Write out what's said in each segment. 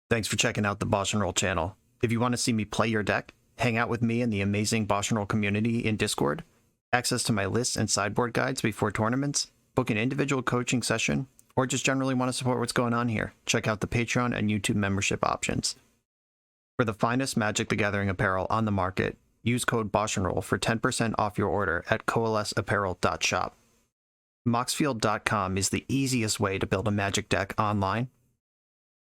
Thanks for checking out the BoshNRoll channel. If you want to see me play your deck, hang out with me in the amazing BoshNRoll community in Discord, access to my lists and sideboard guides before tournaments, book an individual coaching session, or just generally want to support what's going on here, check out the Patreon and YouTube membership options. For the finest Magic the Gathering apparel on the market, use code BoshNRoll for 10% off your order at coalesceapparel.shop. Moxfield.com is the easiest way to build a Magic deck online.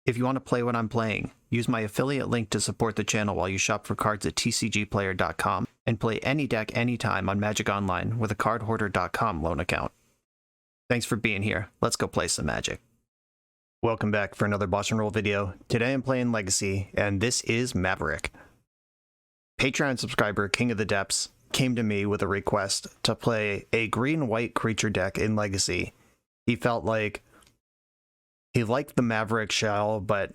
If you want to play what I'm playing, use my affiliate link to support the channel while you shop for cards at tcgplayer.com and play any deck anytime on Magic Online with a cardhoarder.com loan account. Thanks for being here. Let's go play some Magic. Welcome back for another BoshNRoll video. Today I'm playing Legacy, and this is MaveRICK. Patreon subscriber King of the Depths came to me with a request to play a green-white creature deck in Legacy. He felt like he liked the MaveRICK shell, but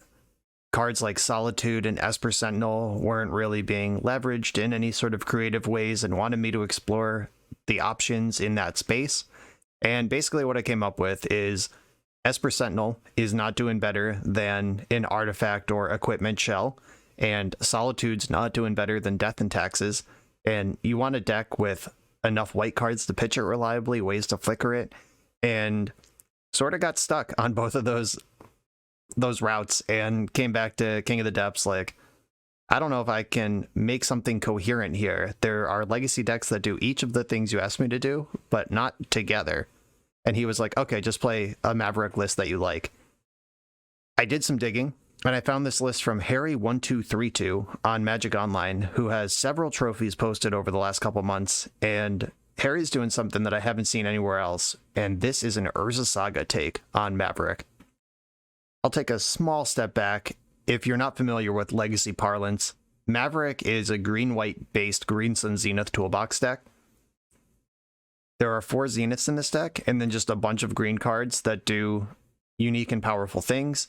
cards like Solitude and Esper Sentinel weren't really being leveraged in any sort of creative ways and wanted me to explore the options in that space. And basically what I came up with is Esper Sentinel is not doing better than an artifact or equipment shell, and Solitude's not doing better than Death and Taxes. And you want a deck with enough white cards to pitch it reliably, ways to flicker it, and sort of got stuck on both of those routes and came back to King of the Depths like, I don't know if I can make something coherent here. There are Legacy decks that do each of the things you asked me to do, but not together. And he was like, okay, just play a MaveRICK list that you like. I did some digging, and I found this list from Harry1232 on Magic Online, who has several trophies posted over the last couple months, and Harry's doing something that I haven't seen anywhere else, and this is an Urza Saga take on MaveRICK. I'll take a small step back. If you're not familiar with Legacy parlance, MaveRICK is a green-white based Green Sun Zenith Toolbox deck. There are 4 Zeniths in this deck, and then just a bunch of green cards that do unique and powerful things,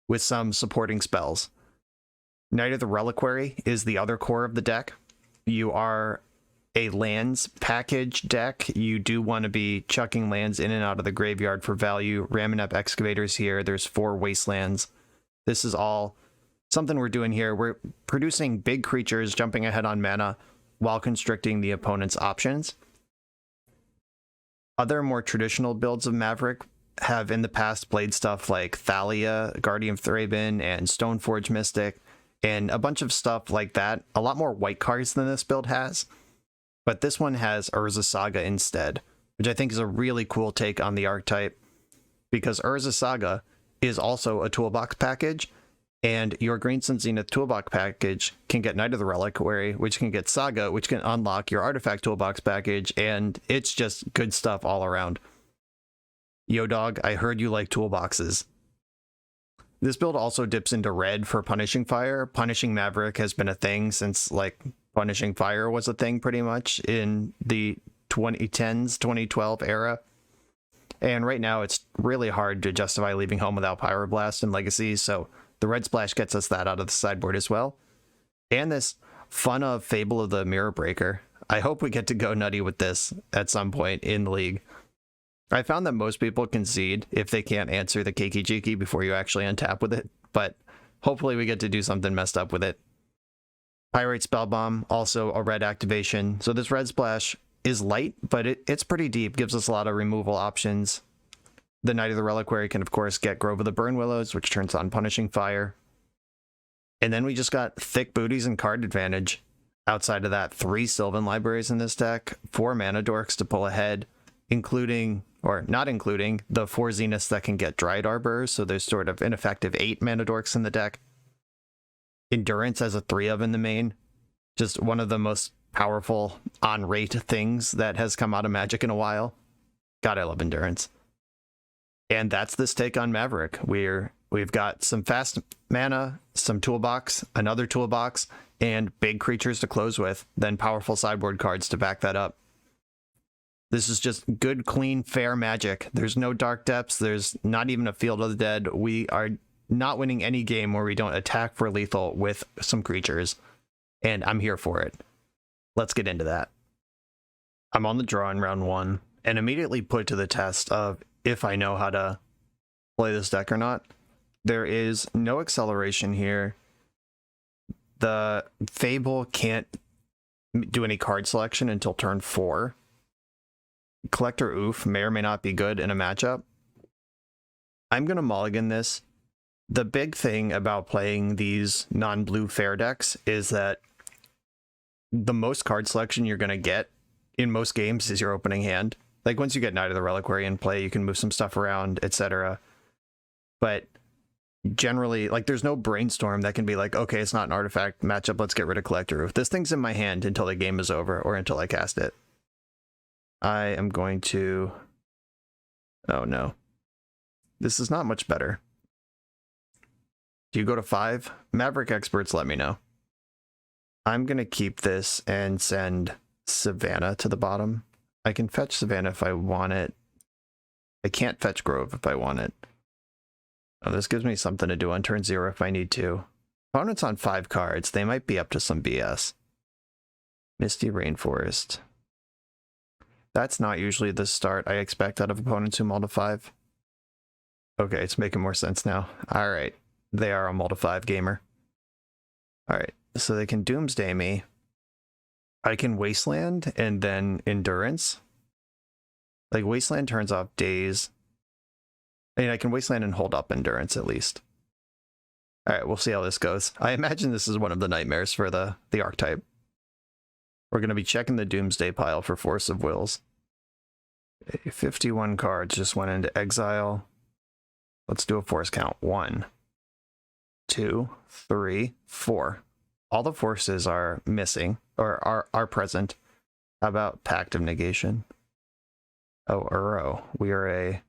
with some supporting spells. Knight of the Reliquary is the other core of the deck. You are a lands package deck. You do want to be chucking lands in and out of the graveyard for value. Ramming up Excavators here. There's 4 Wastelands. This is all something we're doing here. We're producing big creatures, jumping ahead on mana, while constricting the opponent's options. Other more traditional builds of MaveRICK have in the past played stuff like Thalia, Guardian of Thraben, and Stoneforge Mystic, and a bunch of stuff like that. A lot more white cards than this build has, but this one has Urza Saga instead, which I think is a really cool take on the archetype, because Urza Saga is also a toolbox package, and your Green Sun Zenith toolbox package can get Knight of the Reliquary, which can get Saga, which can unlock your artifact toolbox package, and it's just good stuff all around. Yo dog, I heard you like toolboxes. This build also dips into red for Punishing Fire. Punishing MaveRICK has been a thing since, like, Punishing Fire was a thing pretty much in the 2010s, 2012 era. And right now it's really hard to justify leaving home without Pyroblast in Legacy, so the red splash gets us that out of the sideboard as well. And this fun of Fable of the Mirror Breaker. I hope we get to go nutty with this at some point in the league. I found that most people concede if they can't answer the Keiki Jiki before you actually untap with it, but hopefully we get to do something messed up with it. Pyrite Spellbomb, also a red activation. So this red splash is light, but it's pretty deep, gives us a lot of removal options. The Knight of the Reliquary can, of course, get Grove of the Burn Willows, which turns on Punishing Fire. And then we just got thick booties and card advantage. Outside of that, 3 Sylvan Libraries in this deck, 4 Mana Dorks to pull ahead, including, or not including, the 4 Zeniths that can get Dryad Arbor, so there's sort of an effective 8 Mana Dorks in the deck. Endurance as a 3 of in the main. Just one of the most powerful on-rate things that has come out of Magic in a while. God, I love Endurance. And that's this take on MaveRICK. We've got some fast mana, some toolbox, another toolbox, and big creatures to close with, then powerful sideboard cards to back that up. This is just good, clean, fair Magic. There's no dark depths. There's not even a Field of the Dead. We are not winning any game where we don't attack for lethal with some creatures, and I'm here for it. Let's get into that. I'm on the draw in round 1, and immediately put to the test of if I know how to play this deck or not. There is no acceleration here. The Fable can't do any card selection until turn 4. Collector Oof may or may not be good in a matchup. I'm going to mulligan this. The big thing about playing these non-blue fair decks is that the most card selection you're going to get in most games is your opening hand. Like, once you get Knight of the Reliquary in play, you can move some stuff around, etc. But generally, like, there's no brainstorm that can be like, okay, it's not an artifact matchup, let's get rid of Collector Oof. This thing's in my hand until the game is over or until I cast it. I am going to... Oh, no. This is not much better. Do you go to 5? MaveRICK experts, let me know. I'm going to keep this and send Savannah to the bottom. I can fetch Savannah if I want it. I can't fetch Grove if I want it. Oh, this gives me something to do on turn 0 if I need to. Opponent's on 5 cards. They might be up to some BS. Misty Rainforest. That's not usually the start I expect out of opponents who mull to 5. Okay, it's making more sense now. Alright. They are a mull to 5 gamer. Alright, so they can Doomsday me. I can Wasteland and then Endurance. Like, Wasteland turns off Daze. I mean, I can Wasteland and hold up Endurance at least. Alright, we'll see how this goes. I imagine this is one of the nightmares for the archetype. We're going to be checking the Doomsday pile for Force of Wills. 51 cards just went into exile. Let's do a force count. 1, 2, 3, 4. All the forces are missing, or are present. How about Pact of Negation? Oh, Uro. We are a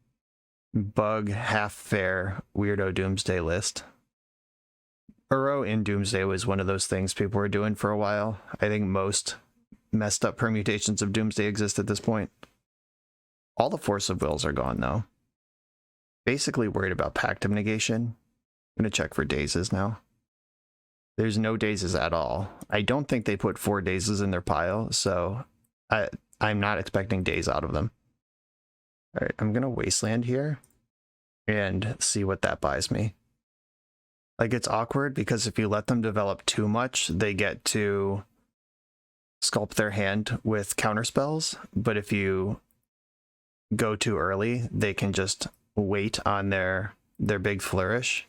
bug, half-fair, weirdo Doomsday list. Uro in Doomsday was one of those things people were doing for a while. I think most messed up permutations of Doomsday exist at this point. All the Force of Wills are gone, though. Basically worried about Pact of Negation. I'm going to check for Dazes now. There's no Dazes at all. I don't think they put 4 Dazes in their pile, so I'm not expecting Daze out of them. Alright, I'm going to Wasteland here and see what that buys me. Like, it's awkward because if you let them develop too much, they get to sculpt their hand with counterspells, but if you go too early, they can just wait on their big flourish,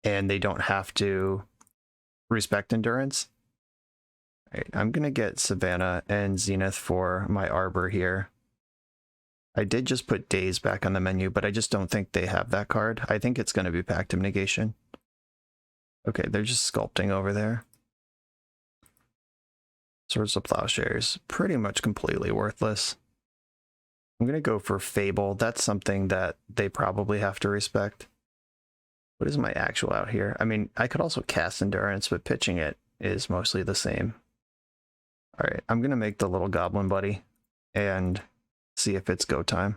and they don't have to respect Endurance. All right, I'm going to get Savannah and Zenith for my Arbor here. I did just put Daze back on the menu, but I just don't think they have that card. I think it's going to be Pact of Negation. Okay, they're just sculpting over there. Swords of Plowshares, pretty much completely worthless. I'm going to go for Fable. That's something that they probably have to respect. What is my actual out here? I mean, I could also cast Endurance, but pitching it is mostly the same. All right, I'm going to make the little Goblin Buddy and see if it's go time.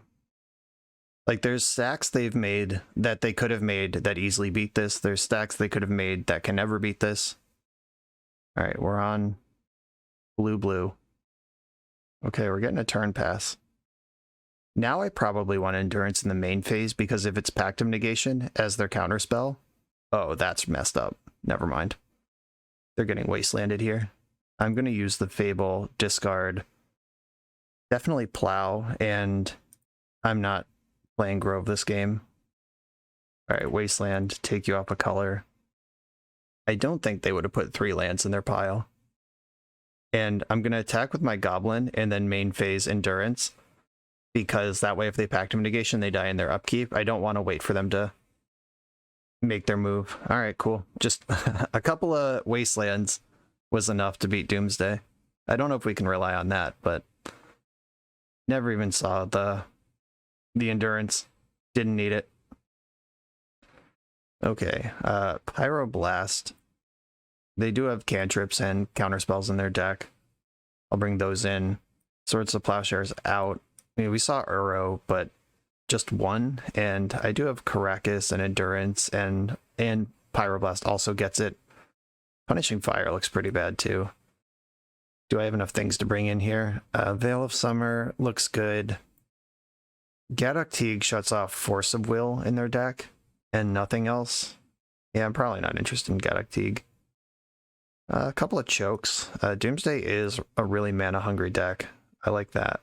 Like, there's stacks they've made that they could have made that easily beat this. There's stacks they could have made that can never beat this. All right, we're on blue. Okay, we're getting a turn pass. Now I probably want Endurance in the main phase, because if it's Pact of Negation as their counterspell, oh, that's messed up. Never mind. They're getting Wastelanded here. I'm going to use the Fable, discard, definitely Plow, and I'm not playing Grove this game. Alright, Wasteland, take you off a color. I don't think they would have put 3 lands in their pile. And I'm going to attack with my Goblin and then main phase Endurance, because that way if they Pact of Negation, they die in their upkeep. I don't want to wait for them to make their move. Alright, cool. Just a couple of Wastelands was enough to beat Doomsday. I don't know if we can rely on that, but never even saw the Endurance. Didn't need it. Okay, Pyroblast. They do have cantrips and counterspells in their deck. I'll bring those in. Swords of Plowshares out. I mean, we saw Uro, but just 1, and I do have Caracas and Endurance, and Pyroblast also gets it. Punishing Fire looks pretty bad too. Do I have enough things to bring in here? Veil of Summer looks good. Gaddock Teague shuts off Force of Will in their deck. And nothing else? Yeah, I'm probably not interested in Gaddock Teague. A couple of chokes. Doomsday is a really mana-hungry deck. I like that.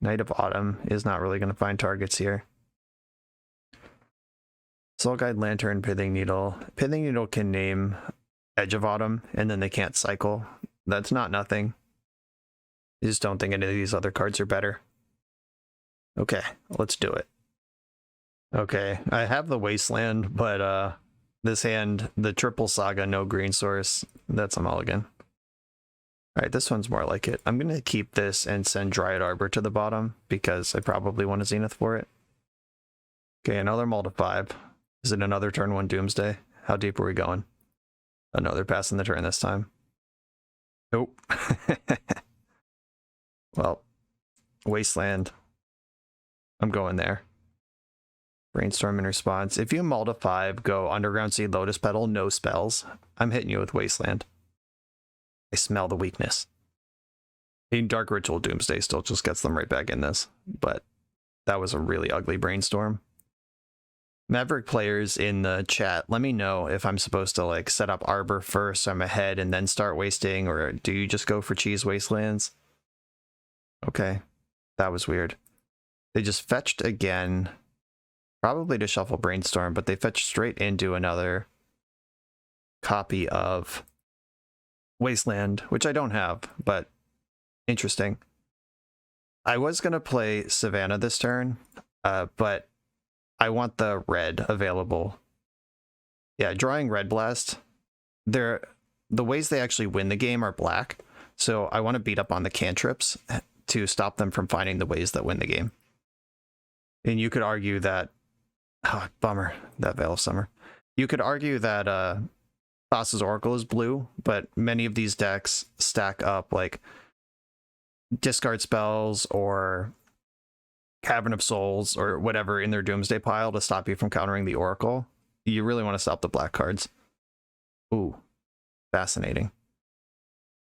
Knight of Autumn is not really going to find targets here. Soul Guide, Lantern, Pithing Needle. Pithing Needle can name Edge of Autumn, and then they can't cycle. That's not nothing. I just don't think any of these other cards are better. Okay, let's do it. Okay, I have the Wasteland, but this hand, the triple Saga, no green source, that's a mulligan. Alright, this one's more like it. I'm going to keep this and send Dryad Arbor to the bottom, because I probably want a Zenith for it. Okay, another mull to 5. Is it another turn 1 Doomsday? How deep are we going? Oh no, they're passing the turn this time. Nope. Well, Wasteland. I'm going there. Brainstorm in response. If you mull to 5, go Underground Seed, Lotus Petal, no spells. I'm hitting you with Wasteland. I smell the weakness. Dark Ritual Doomsday still just gets them right back in this, but that was a really ugly Brainstorm. MaveRICK players in the chat, let me know if I'm supposed to like set up Arbor first so I'm ahead and then start wasting, or do you just go for cheese Wastelands? Okay, that was weird. They just fetched again, probably to shuffle Brainstorm, but they fetched straight into another copy of Wasteland, which I don't have, but interesting. I was going to play Savannah this turn, but I want the red available. Yeah, drawing Red Blast. The ways they actually win the game are black, so I want to beat up on the cantrips to stop them from finding the ways that win the game. And you could argue that... Oh, bummer, that Veil of Summer. You could argue that Thassa's Oracle is blue, but many of these decks stack up like discard spells or Cavern of Souls or whatever in their Doomsday pile to stop you from countering the Oracle. You really want to stop the black cards. Ooh, fascinating.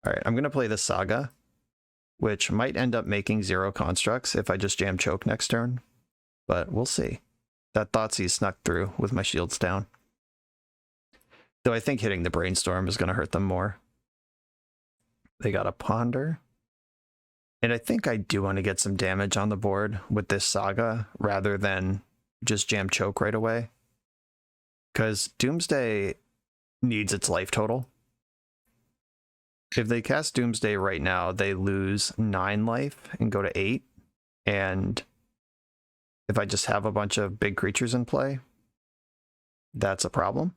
All right, I'm going to play the Saga, which might end up making 0 constructs if I just jam choke next turn, but we'll see. That Thoughtseize snuck through with my shields down. Though I think hitting the Brainstorm is going to hurt them more. They got a Ponder. And I think I do want to get some damage on the board with this Saga rather than just jam choke right away. Because Doomsday needs its life total. If they cast Doomsday right now, they lose 9 life and go to 8. And if I just have a bunch of big creatures in play, that's a problem.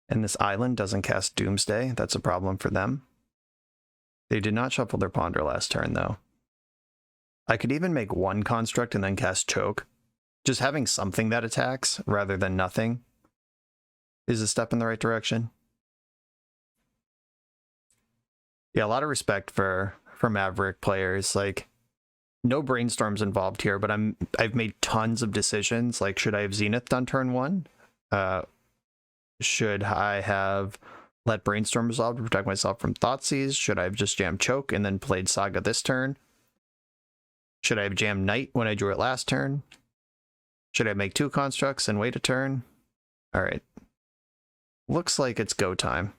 And this island doesn't cast Doomsday. That's a problem for them. They did not shuffle their Ponder last turn, though. I could even make 1 construct and then cast Choke. Just having something that attacks rather than nothing is a step in the right direction. Yeah, a lot of respect for MaveRICK players. Like, no Brainstorms involved here, but I've made tons of decisions. Like, should I have Zenith done turn 1? Should I have let Brainstorm resolve to protect myself from Thoughtseize? Should I have just jammed Choke and then played Saga this turn? Should I have jammed Knight when I drew it last turn? Should I make 2 constructs and wait a turn? Alright. Looks like it's go time.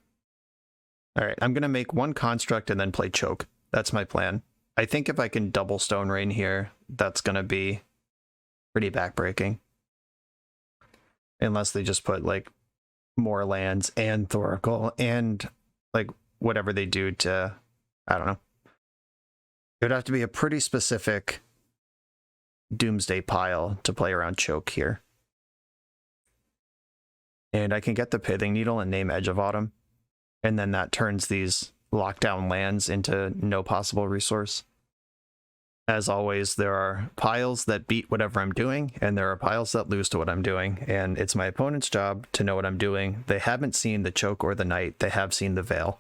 Alright, I'm going to make 1 construct and then play Choke. That's my plan. I think if I can double Stone Rain here, that's going to be pretty backbreaking. Unless they just put, like, more lands and Thoracle and like whatever they do to, I don't know. It would have to be a pretty specific Doomsday pile to play around Choke here. And I can get the Pithing Needle and name Edge of Autumn, and then that turns these lockdown lands into no possible resource. As always, there are piles that beat whatever I'm doing, and there are piles that lose to what I'm doing, and it's my opponent's job to know what I'm doing. They haven't seen the Choke or the Knight, they have seen the Veil.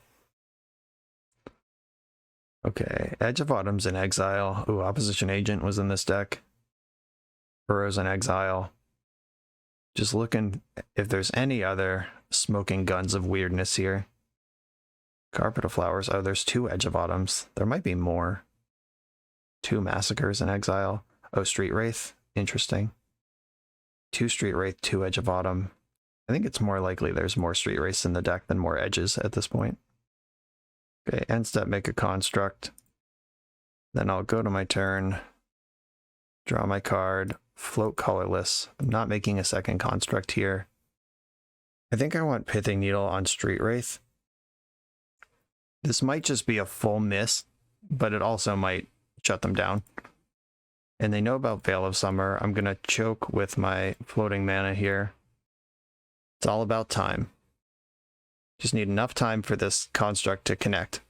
Okay, Edge of Autumn's in exile. Ooh, Opposition Agent was in this deck. Burrow's in exile. Just looking if there's any other smoking guns of weirdness here. Carpet of Flowers. Oh, there's 2 Edge of Autumns. There might be more. 2 Massacres in exile. Oh, Street Wraith. Interesting. 2 Street Wraith, 2 Edge of Autumn. I think it's more likely there's more Street Wraiths in the deck than more Edges at this point. Okay, end step, make a construct. Then I'll go to my turn, draw my card, float colorless. I'm not making a second construct here. I think I want Pithing Needle on Street Wraith. This might just be a full miss, but it also might shut them down. And they know about Veil of Summer. I'm going to choke with my floating mana here. It's all about time. Just need enough time for this construct to connect.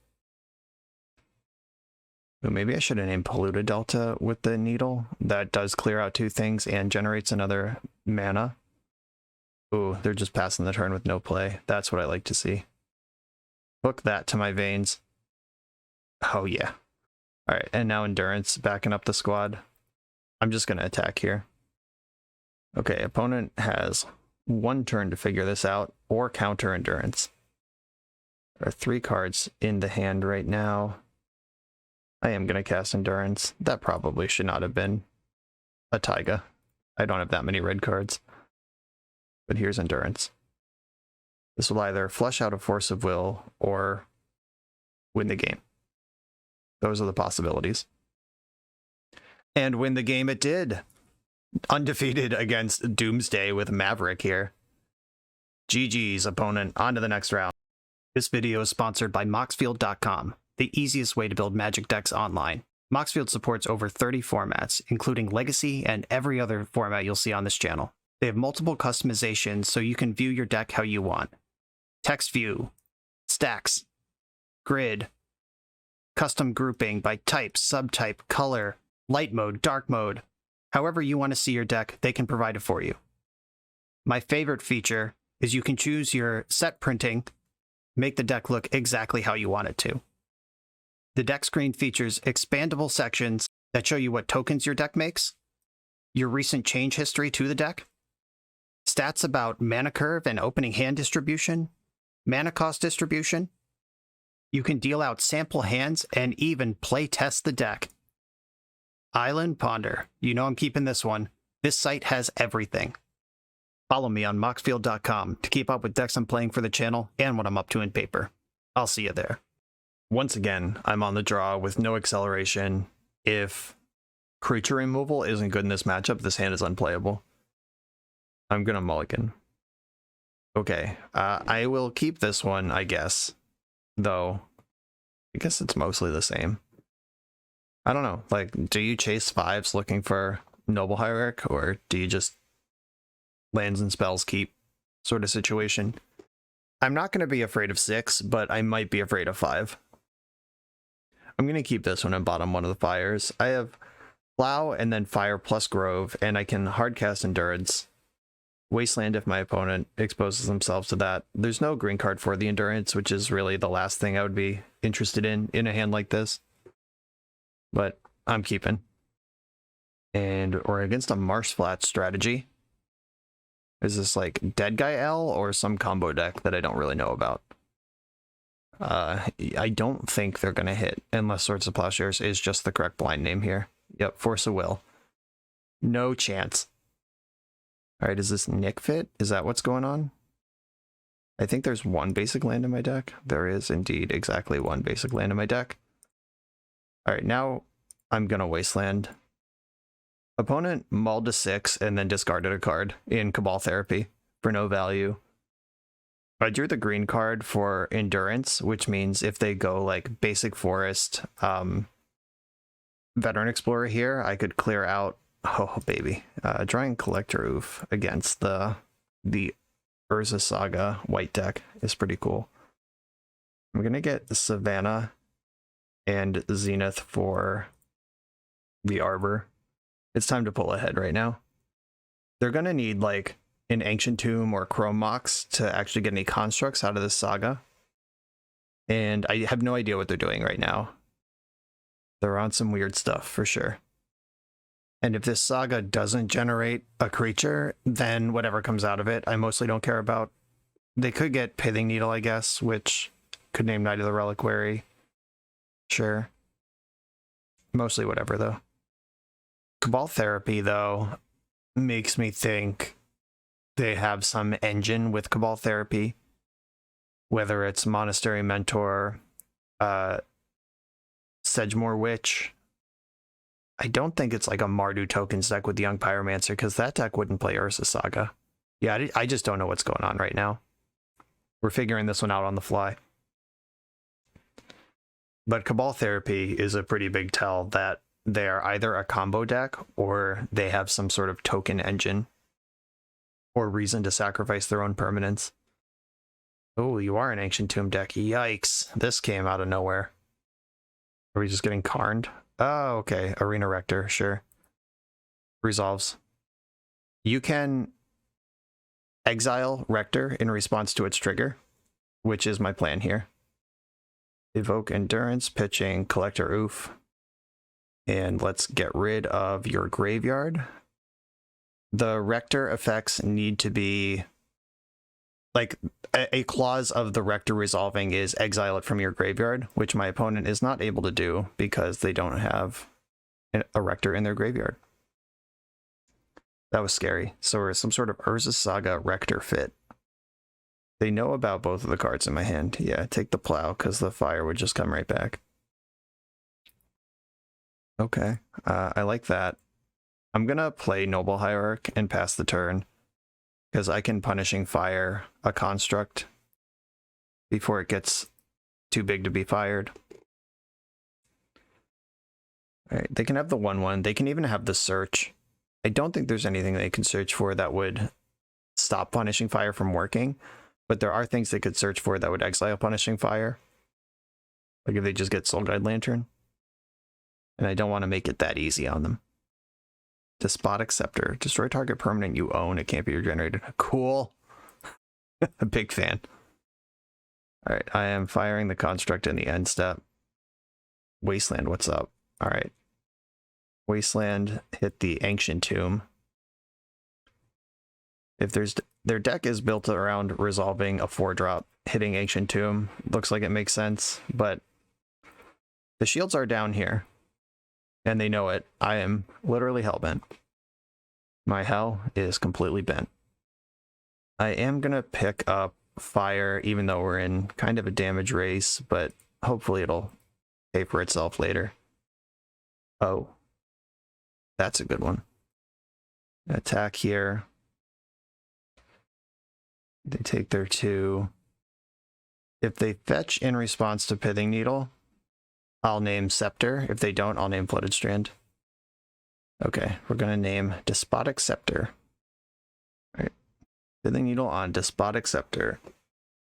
But maybe I should have named Polluted Delta with the needle. That does clear out 2 things and generates another mana. Ooh, they're just passing the turn with no play. That's what I like to see. Hook that to my veins. Oh yeah. Alright, and now Endurance backing up the squad. I'm just going to attack here. Okay, opponent has 1 turn to figure this out, or counter Endurance. There are 3 cards in the hand right now. I am going to cast Endurance. That probably should not have been a Taiga. I don't have that many red cards. But here's Endurance. This will either flush out a Force of Will or win the game. Those are the possibilities. And win the game it did. Undefeated against Doomsday with MaveRICK here. GG's opponent, on to the next round. This video is sponsored by Moxfield.com, the easiest way to build Magic decks online. Moxfield supports over 30 formats, including Legacy and every other format you'll see on this channel. They have multiple customizations so you can view your deck how you want. Text view, stacks, grid, custom grouping by type, subtype, color, light mode, dark mode. However you want to see your deck, they can provide it for you. My favorite feature is you can choose your set printing, make the deck look exactly how you want it to. The deck screen features expandable sections that show you what tokens your deck makes, your recent change history to the deck, stats about mana curve and opening hand distribution, mana cost distribution. You can deal out sample hands and even play test the deck. Island Ponder. You know I'm keeping this one. This site has everything. Follow me on Moxfield.com to keep up with decks I'm playing for the channel and what I'm up to in paper. I'll see you there. Once again, I'm on the draw with no acceleration. If creature removal isn't good in this matchup, this hand is unplayable. I'm gonna mulligan. Okay, I will keep this one, I guess. Though, I guess it's mostly the same. I don't know, like, do you chase 5s looking for Noble Hierarch, or do you just lands and spells keep sort of situation? I'm not going to be afraid of 6, but I might be afraid of 5. I'm going to keep this one in bottom one of the fires. I have Plow and then Fire plus Grove, and I can hardcast Endurance. Wasteland if my opponent exposes themselves to that. There's no green card for the Endurance, which is really the last thing I would be interested in a hand like this. But I'm keeping. And we're against a Marsh Flat strategy. Is this like Dead Guy L or some combo deck that I don't really know about? I don't think they're going to hit unless Swords of Plowshares is just the correct blind name here. Yep, Force of Will. No chance. Alright, is this Nick Fit? Is that what's going on? I think there's 1 basic land in my deck. There is indeed exactly 1 basic land in my deck. Alright, now I'm going to Wasteland. Opponent mulled to 6 and then discarded a card in Cabal Therapy for no value. I drew the green card for Endurance, which means if they go like Basic Forest, Veteran Explorer here, I could clear out, oh baby, drawing Collector Oof against the Urza Saga white deck is pretty cool. I'm going to get the Savannah and Zenith for the Arbor. It's time to pull ahead right now. They're going to need like an Ancient Tomb or Chrome Mox to actually get any constructs out of this Saga. And I have no idea what they're doing right now. They're on some weird stuff for sure. And if this Saga doesn't generate a creature, then whatever comes out of it, I mostly don't care about. They could get Pithing Needle, I guess, which could name Knight of the Reliquary. Sure. Mostly whatever, though. Cabal Therapy, though, makes me think they have some engine with Cabal Therapy, whether it's Monastery Mentor, Sedgemoor Witch. I don't think it's like a Mardu tokens deck with the Young Pyromancer, because that deck wouldn't play Urza Saga. Yeah, I just don't know what's going on right now. We're figuring this one out on the fly. But Cabal Therapy is a pretty big tell that they are either a combo deck or they have some sort of token engine or reason to sacrifice their own permanents. Oh, you are an Ancient Tomb deck. Yikes. This came out of nowhere. Are we just getting Karned? Oh, okay. Arena Rector, sure. Resolves. You can exile Rector in response to its trigger, which is my plan here. Evoke Endurance, pitching Collector Oof. And let's get rid of your graveyard. The Rector effects need to be... like, a clause of the Rector resolving is exile it from your graveyard, which my opponent is not able to do because they don't have a Rector in their graveyard. That was scary. So we're some sort of Urza Saga Rector fit. They know about both of the cards in my hand. Yeah, take the Plow, because the fire would just come right back. Okay, I like that. I'm gonna play Noble Hierarch and pass the turn, because I can Punishing Fire a construct before it gets too big to be fired. All right, they can have the 1/1. They can even have the Search. I don't think there's anything they can search for that would stop Punishing Fire from working, but there are things they could search for that would exile Punishing Fire. Like if they just get Soul Guide Lantern. And I don't want to make it that easy on them. Despotic Scepter. Destroy target permanent you own. It can't be regenerated. Cool. A big fan. Alright, I am firing the construct in the end step. Wasteland, what's up? Alright. Wasteland hit the Ancient Tomb. If their deck is built around resolving a 4-drop, hitting Ancient Tomb, looks like it makes sense, but the shields are down here. And they know it. I am literally hellbent. My hell is completely bent. I am going to pick up fire, even though we're in kind of a damage race, but hopefully it'll pay for itself later. Oh. That's a good one. Attack here. They take their 2. If they fetch in response to Pithing Needle, I'll name Scepter. If they don't, I'll name Flooded Strand. Okay, we're going to name Despotic Scepter. All right. Pithing Needle on Despotic Scepter.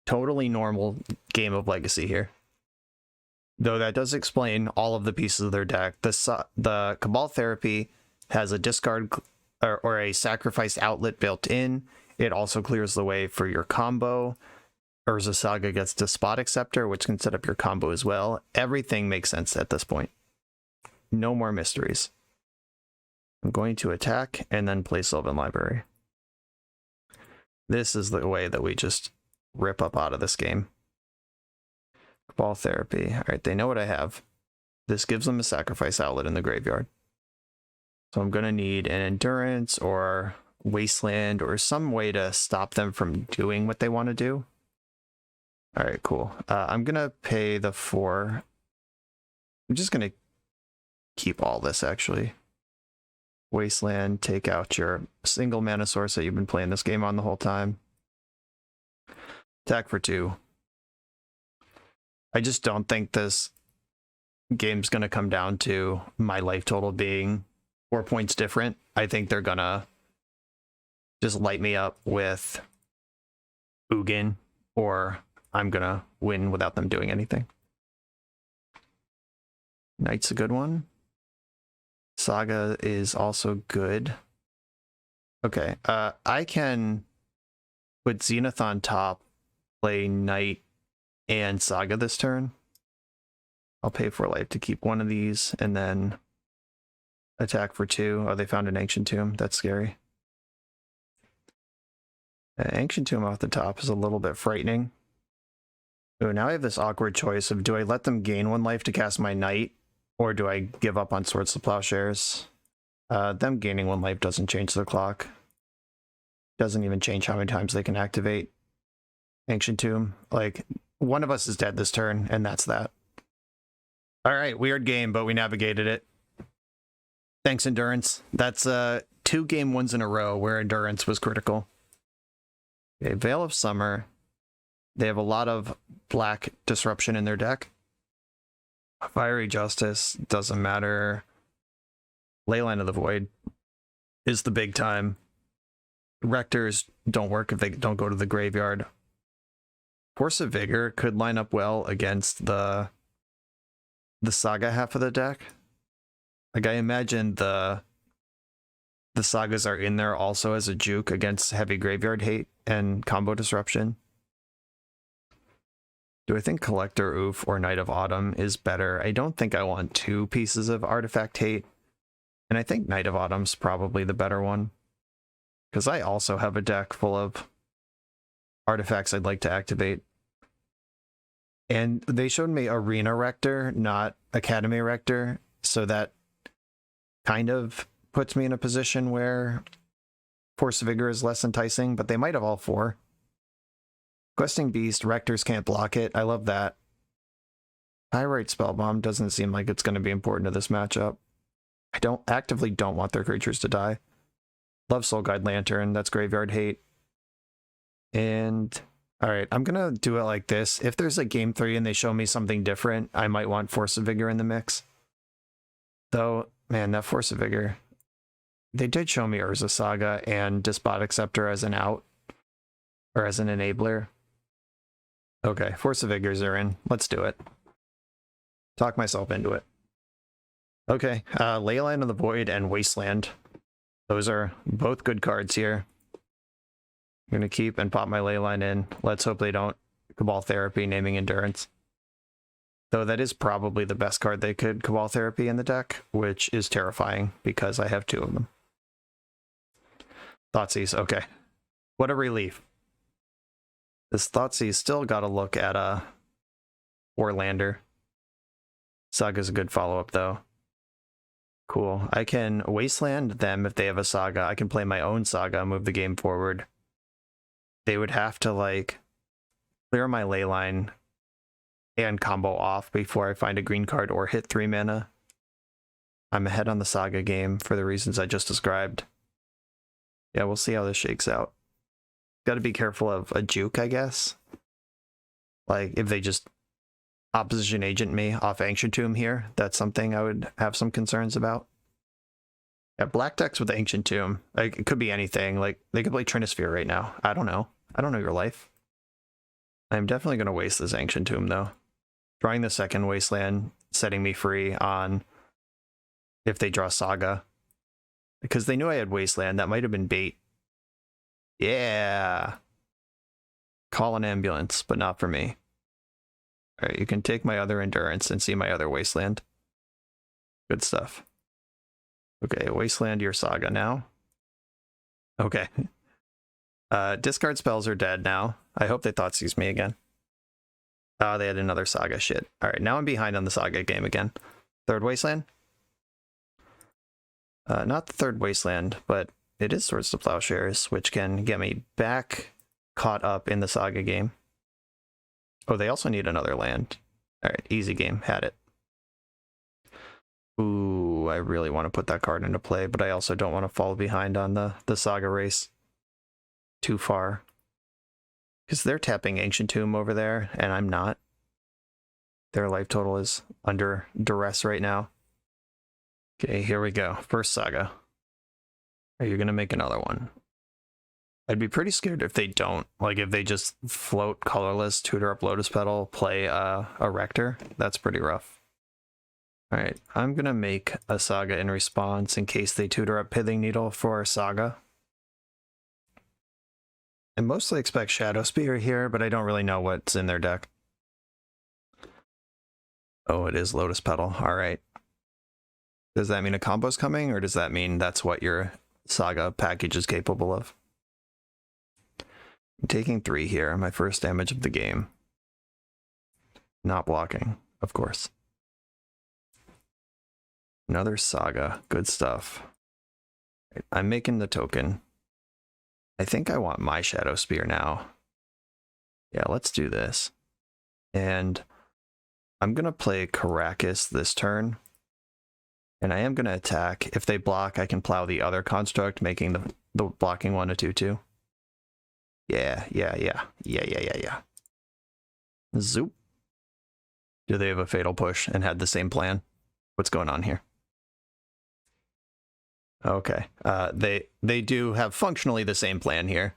Totally normal game of Legacy here. Though that does explain all of the pieces of their deck. The Cabal Therapy has a discard or a sacrifice outlet built in. It also clears the way for your combo. Urza Saga gets Despotic Scepter, which can set up your combo as well. Everything makes sense at this point. No more mysteries. I'm going to attack and then play Sylvan Library. This is the way that we just rip up out of this game. Cabal Therapy. All right, they know what I have. This gives them a sacrifice outlet in the graveyard. So I'm going to need an Endurance or Wasteland or some way to stop them from doing what they want to do. All right, cool. I'm going to pay the 4. I'm just going to keep all this, actually. Wasteland, take out your single mana source that you've been playing this game on the whole time. Attack for 2. I just don't think this game's going to come down to my life total being 4 points different. I think they're going to just light me up with Ugin, or I'm going to win without them doing anything. Knight's a good one. Saga is also good. Okay, I can put Zenith on top, play Knight and Saga this turn. I'll pay for life to keep one of these, and then attack for 2. Oh, they found an Ancient Tomb. That's scary. Ancient Tomb off the top is a little bit frightening. Oh, now I have this awkward choice of, do I let them gain 1 life to cast my Knight, or do I give up on Swords to Plowshares? Them gaining 1 life doesn't change the clock. Doesn't even change how many times they can activate Ancient Tomb. Like, one of us is dead this turn, and that's that. All right, weird game, but we navigated it. Thanks, Endurance. That's 2 game wins in a row where Endurance was critical. Okay, Veil of Summer. They have a lot of black disruption in their deck. Fiery Justice doesn't matter. Leyline of the Void is the big time. Rectors don't work if they don't go to the graveyard. Force of Vigor could line up well against the Saga half of the deck. Like, I imagine the Sagas are in there also as a juke against heavy graveyard hate and combo disruption. Do I think Collector Oof or Knight of Autumn is better? I don't think I want 2 pieces of artifact hate. And I think Knight of Autumn's probably the better one. Because I also have a deck full of artifacts I'd like to activate. And they showed me Arena Rector, not Academy Rector. So that kind of puts me in a position where Force of Vigor is less enticing, but they might have all 4. Questing Beast, Rectors can't block it. I love that. Pyrite Spellbomb doesn't seem like it's going to be important to this matchup. I actively don't want their creatures to die. Love Soul Guide Lantern, that's graveyard hate. And alright, I'm going to do it like this. If there's a game 3 and they show me something different, I might want Force of Vigor in the mix. Though, man, that Force of Vigor. They did show me Urza Saga and Despotic Scepter as an out. Or as an enabler. Okay, Force of Vigors are in. Let's do it. Talk myself into it. Okay, Leyline of the Void and Wasteland. Those are both good cards here. I'm going to keep and pop my Leyline in. Let's hope they don't Cabal Therapy, naming Endurance. Though that is probably the best card they could Cabal Therapy in the deck, which is terrifying because I have 2 of them. Thoughtseize, okay. What a relief. This Thoughtseize still got to look at a Orlander. Saga's a good follow-up, though. Cool. I can Wasteland them if they have a Saga. I can play my own Saga, move the game forward. They would have to, like, clear my Leyline and combo off before I find a green card or hit 3 mana. I'm ahead on the Saga game for the reasons I just described. Yeah, we'll see how this shakes out. Got to be careful of a juke, I guess. Like, if they just opposition agent me off Ancient Tomb here, that's something I would have some concerns about. Yeah, black decks with Ancient Tomb. Like, it could be anything. Like, they could play Trinisphere right now. I don't know. I don't know your life. I'm definitely going to waste this Ancient Tomb, though. Drawing the second Wasteland, setting me free on if they draw Saga. Because they knew I had Wasteland. That might have been bait. Yeah. Call an ambulance, but not for me. Alright, you can take my other Endurance and see my other Wasteland. Good stuff. Okay, Wasteland your Saga now. Okay. Discard spells are dead now. I hope they Thoughtseize me again. Oh, they had another Saga shit. Alright, now I'm behind on the Saga game again. Third Wasteland? Not the third Wasteland, but it is Swords to Plowshares, which can get me back caught up in the Saga game. Oh, they also need another land. Alright, easy game. Had it. Ooh, I really want to put that card into play, but I also don't want to fall behind on the Saga race too far. Because they're tapping Ancient Tomb over there, and I'm not. Their life total is under duress right now. Okay, here we go. First Saga. Are you going to make another one? I'd be pretty scared if they don't. Like, if they just float colorless, tutor up Lotus Petal, play a Rector. That's pretty rough. Alright, I'm going to make a Saga in response in case they tutor up Pithing Needle for Saga. I mostly expect Shadow Spear here, but I don't really know what's in their deck. Oh, it is Lotus Petal. Alright. Does that mean a combo's coming, or does that mean that's what your Saga package is capable of? I'm taking 3 here, my first damage of the game. Not blocking, of course. Another Saga. Good stuff. I'm making the token. I think I want my Shadow Spear now. Yeah, let's do this. And I'm going to play Caracas this turn. And I am going to attack. If they block, I can plow the other construct, making the blocking one a 2/2. Yeah. Zoop. Do they have a Fatal Push and had the same plan? What's going on here? Okay. They do have functionally the same plan here.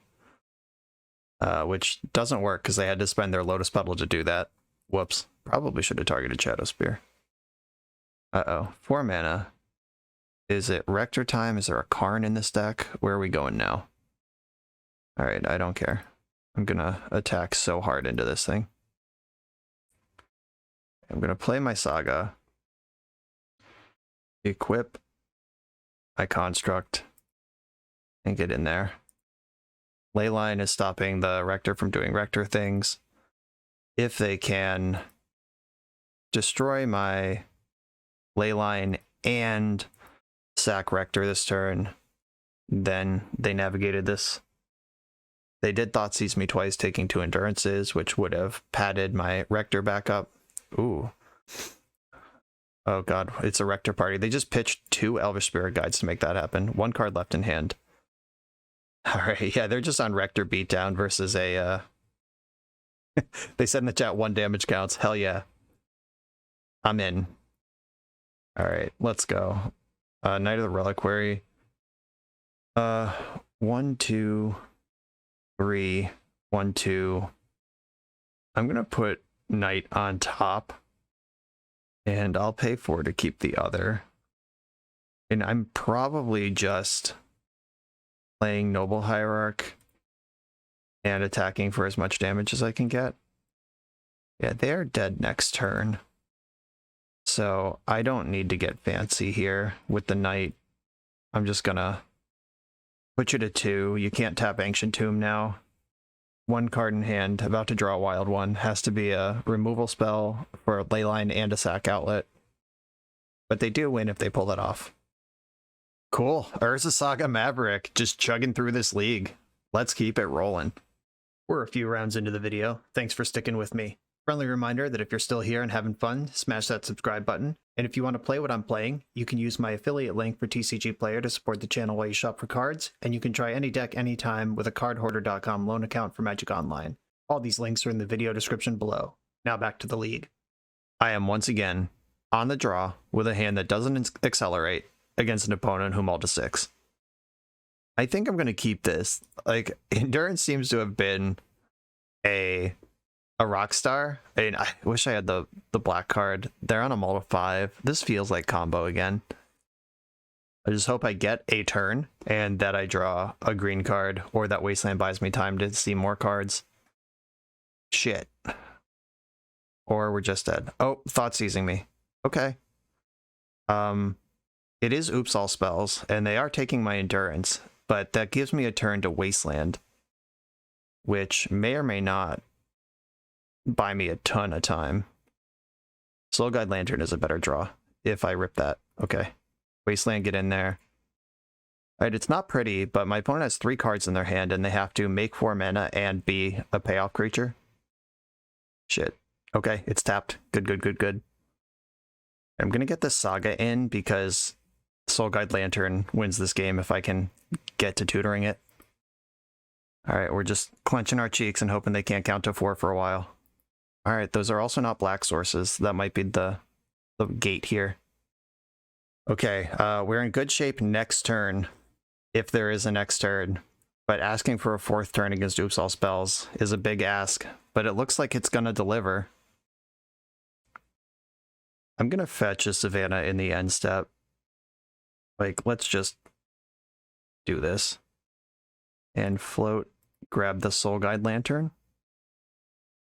Which doesn't work because they had to spend their Lotus Petal to do that. Whoops. Probably should have targeted Shadow Spear. Uh-oh. 4 mana. Is it Rector time? Is there a Karn in this deck? Where are we going now? Alright, I don't care. I'm gonna attack so hard into this thing. I'm gonna play my Saga. Equip my construct. And get in there. Leyline is stopping the Rector from doing Rector things. If they can destroy my Leyline and sack Rector this turn, then they navigated this. They did Thoughtseize me twice, taking 2 Endurances, which would have padded my Rector back up. Ooh. Oh god, it's a Rector party. They just pitched 2 Elvish Spirit Guides to make that happen. 1 card left in hand. Alright, yeah, they're just on Rector beatdown versus a, They said in the chat 1 damage counts. Hell yeah. I'm in. Alright, let's go. Knight of the Reliquary. 1, 2, 3, 1, 2. I'm gonna put Knight on top. And I'll pay 4 to keep the other. And I'm probably just playing Noble Hierarch and attacking for as much damage as I can get. Yeah, they're dead next turn. So I don't need to get fancy here with the Knight. I'm just gonna put you to 2. You can't tap Ancient Tomb now. 1 card in hand, about to draw a wild one. Has to be a removal spell for a Leyline and a sack outlet. But they do win if they pull that off. Cool. Urza Saga MaveRICK just chugging through this league. Let's keep it rolling. We're a few rounds into the video. Thanks for sticking with me. Friendly reminder that if you're still here and having fun, smash that subscribe button. And if you want to play what I'm playing, you can use my affiliate link for TCG Player to support the channel while you shop for cards, and you can try any deck anytime with a cardhoarder.com loan account for Magic Online. All these links are in the video description below. Now back to the league. I am once again on the draw with a hand that doesn't accelerate against an opponent who mulled to 6. I think I'm going to keep this. Like, Endurance seems to have been a rock star. I mean, I wish I had the black card. They're on a mull to 5. This feels like combo again. I just hope I get a turn and that I draw a green card, or that Wasteland buys me time to see more cards. Shit. Or we're just dead. Oh, Thoughtseizing me. Okay. It is Oops All Spells, and they are taking my Endurance, but that gives me a turn to Wasteland, which may or may not buy me a ton of time. Soul Guide Lantern is a better draw if I rip that. Okay. Wasteland, get in there. Alright, it's not pretty, but my opponent has 3 cards in their hand, and they have to make 4 mana and be a payoff creature. Shit. Okay, it's tapped. Good. I'm gonna get this Saga in because Soul Guide Lantern wins this game if I can get to tutoring it. Alright, we're just clenching our cheeks and hoping they can't count to 4 for a while. Alright, those are also not black sources. That might be the gate here. Okay, we're in good shape next turn, if there is a next turn. But asking for a 4th turn against Oops All Spells is a big ask, but it looks like it's gonna deliver. I'm gonna fetch a Savannah in the end step. Like, let's just do this. And float, grab the Soul Guide Lantern.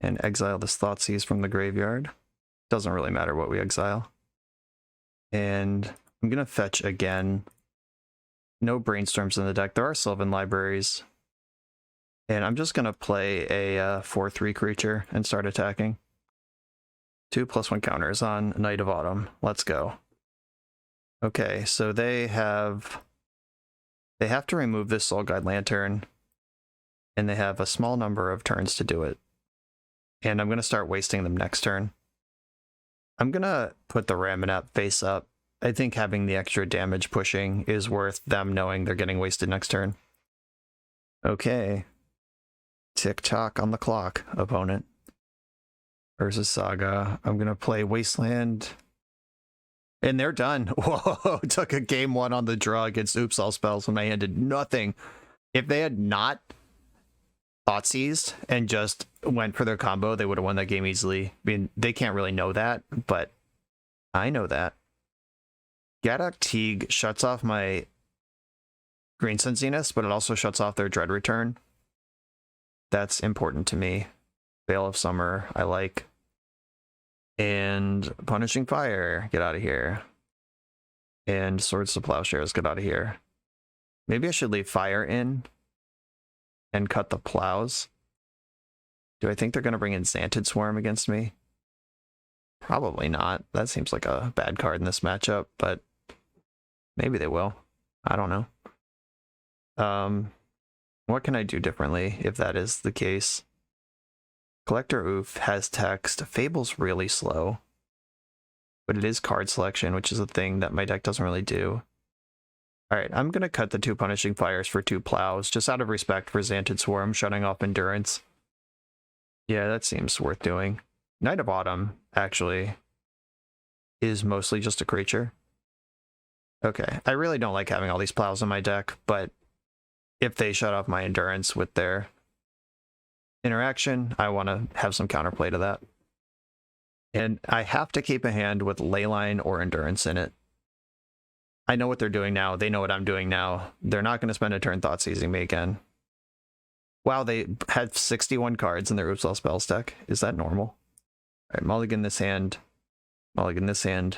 And exile this Thoughtseize from the graveyard. Doesn't really matter what we exile. And I'm gonna fetch again. No Brainstorms in the deck. There are Sylvan Libraries. And I'm just gonna play a 4/3 creature and start attacking. 2/+1 counters on Night of Autumn. Let's go. Okay, so they have to remove this Soul Guide Lantern. and they have a small number of turns to do it. And I'm going to start wasting them next turn. I'm going to put the Ramanap face up. I think having the extra damage pushing is worth them knowing they're getting wasted next turn. Okay. Tick-tock on the clock, opponent. Urza Saga. I'm going to play Wasteland. And they're done. Whoa, took a game 1 on the draw against Oops All Spells when my hand did nothing. If they had not thought seized and just went for their combo, they would have won that game easily. I mean, they can't really know that, but I know that. Gadok Teague shuts off my Green Sun Zenith, but it also shuts off their Dread Return. That's important to me. Veil of Summer, I like. And Punishing Fire, get out of here. And Swords to Plowshares, get out of here. Maybe I should leave Fire in and cut the Plows. Do I think they're going to bring in Xantid Swarm against me? Probably not. That seems like a bad card in this matchup, but maybe they will. I don't know. What can I do differently if that is the case? Collector Oof has text. Fable's really slow, but it is card selection, which is a thing that my deck doesn't really do. Alright, I'm going to cut the 2 Punishing Fires for 2 Plows, just out of respect for Xantid Swarm shutting off Endurance. Yeah, that seems worth doing. Knight of Autumn, actually, is mostly just a creature. Okay, I really don't like having all these Plows in my deck, but if they shut off my Endurance with their interaction, I want to have some counterplay to that. And I have to keep a hand with Leyline or Endurance in it. I know what they're doing now. They know what I'm doing now. They're not going to spend a turn thought seizing me again. Wow, they had 61 cards in their Oops All Spells deck. Is that normal? Alright, mulligan this hand. Mulligan this hand.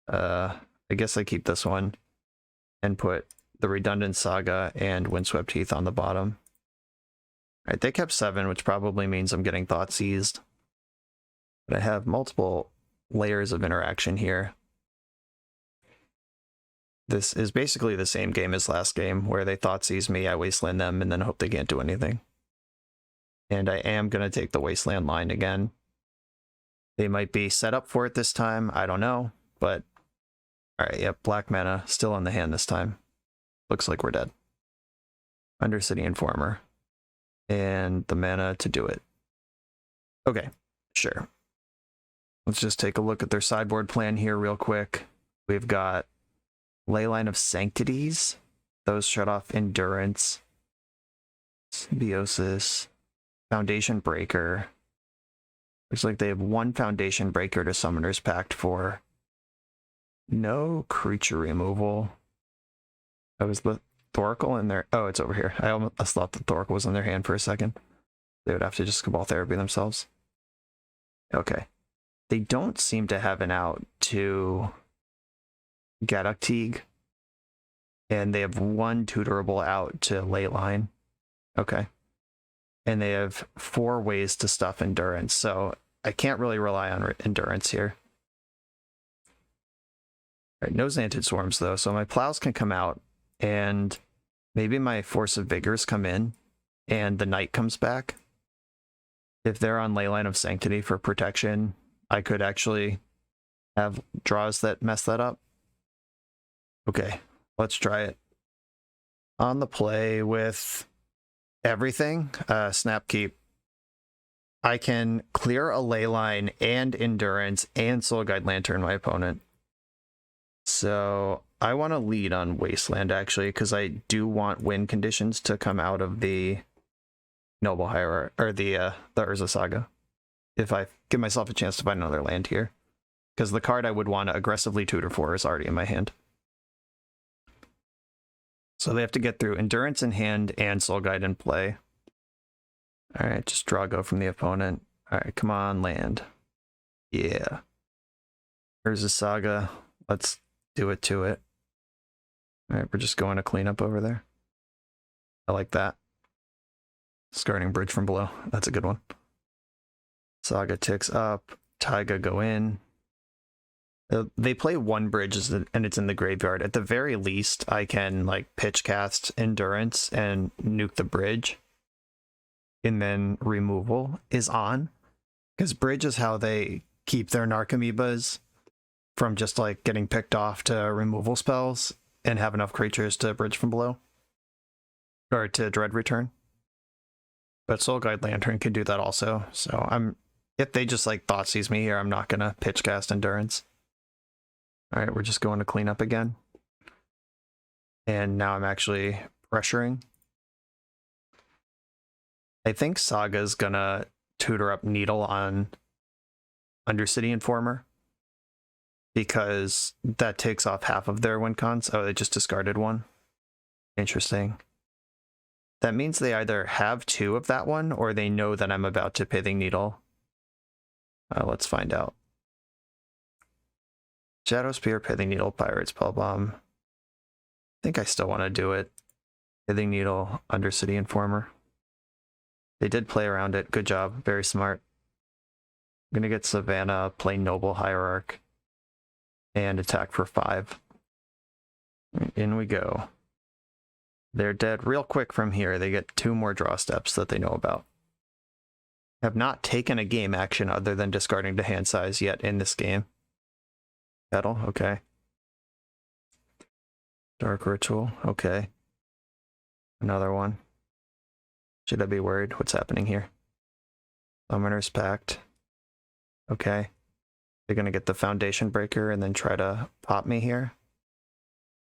I guess I keep this one and put the redundant Saga and Windswept Heath on the bottom. Alright, they kept 7, which probably means I'm getting thought seized. But I have multiple layers of interaction here. This is basically the same game as last game, where they thought seize me, I wasteland them, and then hope they can't do anything. And I am going to take the wasteland line again. They might be set up for it this time, I don't know, but alright, yep, black mana still on the hand this time. Looks like we're dead. Undercity Informer. And the mana to do it. Okay, sure. Let's just take a look at their sideboard plan here real quick. We've got Leyline of Sanctities. Those shut off Endurance. Symbiosis. Foundation Breaker. Looks like they have 1 Foundation Breaker to Summoner's Pact for. No creature removal. Oh, is the Thoracle in there? Oh, it's over here. I almost thought the Thoracle was in their hand for a second. They would have to just Cabal Therapy themselves. Okay. They don't seem to have an out to Gadok Teague. And they have 1 tutorable out to Leyline. Okay. And they have 4 ways to stuff Endurance, so I can't really rely on Endurance here. Alright, no Xantid Swarms though, so my Plows can come out, and maybe my Force of Vigors come in, and the Knight comes back. If they're on Leyline of Sanctity for protection, I could actually have draws that mess that up. Okay, let's try it. On the play with everything, Snap Keep. I can clear a Leyline and Endurance and Soul Guide Lantern my opponent. So I want to lead on Wasteland, actually, because I do want win conditions to come out of the Noble Hierarchy, or the Urza Saga, if I give myself a chance to find another land here. Because the card I would want to aggressively tutor for is already in my hand. So they have to get through Endurance in hand and Soul Guide in play. Alright, just draw go from the opponent. Alright, come on, land. Yeah. Urza Saga. Let's do it to it. Alright, we're just going to clean up over there. I like that. Discarding Bridge from below. That's a good one. Saga ticks up. Taiga go in. They play 1 bridge and it's in the graveyard. At the very least, I can like pitch cast Endurance and nuke the bridge and then removal is on. Because bridge is how they keep their Narcomoebas from just like getting picked off to removal spells and have enough creatures to bridge from below. Or to dread return. But Soul Guide Lantern can do that also. So if they just like Thoughtseize me here, I'm not gonna pitch cast Endurance. Alright, we're just going to clean up again. And now I'm actually pressuring. I think Saga's gonna tutor up Needle on Undercity Informer, because that takes off half of their win cons. Oh, they just discarded one. Interesting. That means they either have 2 of that one, or they know that I'm about to Pithing Needle. Let's find out. Shadow Spear, Pithing Needle, Pirates, Spell Bomb. I think I still want to do it. Pithing Needle, Undercity Informer. They did play around it. Good job. Very smart. I'm going to get Savannah, play Noble Hierarch, and attack for 5. In we go. They're dead real quick from here. They get 2 more draw steps that they know about. Have not taken a game action other than discarding to hand size yet in this game. Battle, okay. Dark Ritual, okay. Another one. Should I be worried? What's happening here? Summoner's Pact. Okay. They're going to get the Foundation Breaker and then try to pop me here.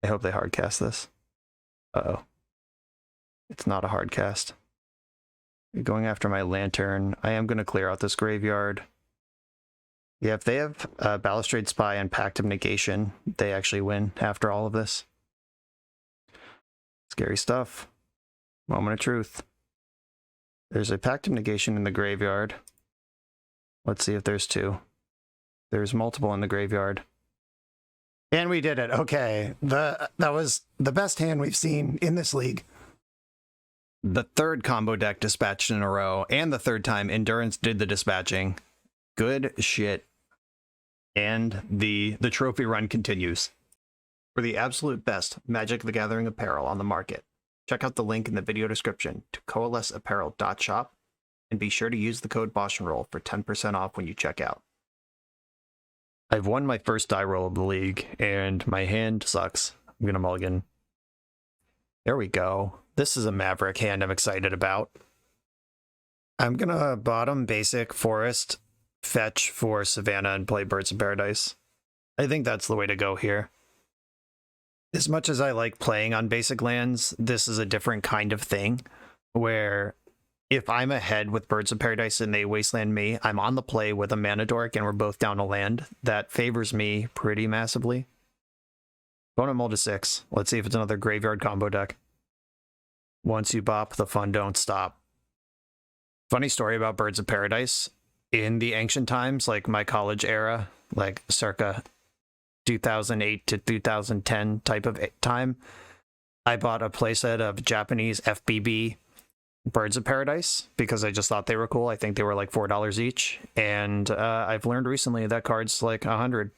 I hope they hardcast this. Uh-oh. It's not a hard cast. Going after my Lantern. I am going to clear out this graveyard. Yeah, if they have Balustrade Spy and Pact of Negation, they actually win after all of this. Scary stuff. Moment of truth. There's a Pact of Negation in the graveyard. Let's see if there's 2. There's multiple in the graveyard. And we did it. Okay. That was the best hand we've seen in this league. The 3rd combo deck dispatched in a row, and the 3rd time Endurance did the dispatching. Good shit. And the trophy run continues. For the absolute best Magic the Gathering apparel on the market, check out the link in the video description to coalesceapparel.shop, and be sure to use the code BoshNRoll for 10% off when you check out. I've won my first die roll of the league, and my hand sucks. I'm gonna mulligan. There we go. This is a MaveRICK hand I'm excited about. I'm gonna bottom basic Forest, fetch for Savannah, and play Birds of Paradise. I think that's the way to go here. As much as I like playing on basic lands, this is a different kind of thing, where if I'm ahead with Birds of Paradise and they wasteland me, I'm on the play with a Mana Dork and we're both down a land. That favors me pretty massively. Opponent mull to 6. Let's see if it's another graveyard combo deck. Once you bop, the fun don't stop. Funny story about Birds of Paradise. In the ancient times, like my college era, like circa 2008 to 2010 type of time, I bought a playset of Japanese FBB Birds of Paradise because I just thought they were cool. I think they were like $4 each, and I've learned recently that card's like 100.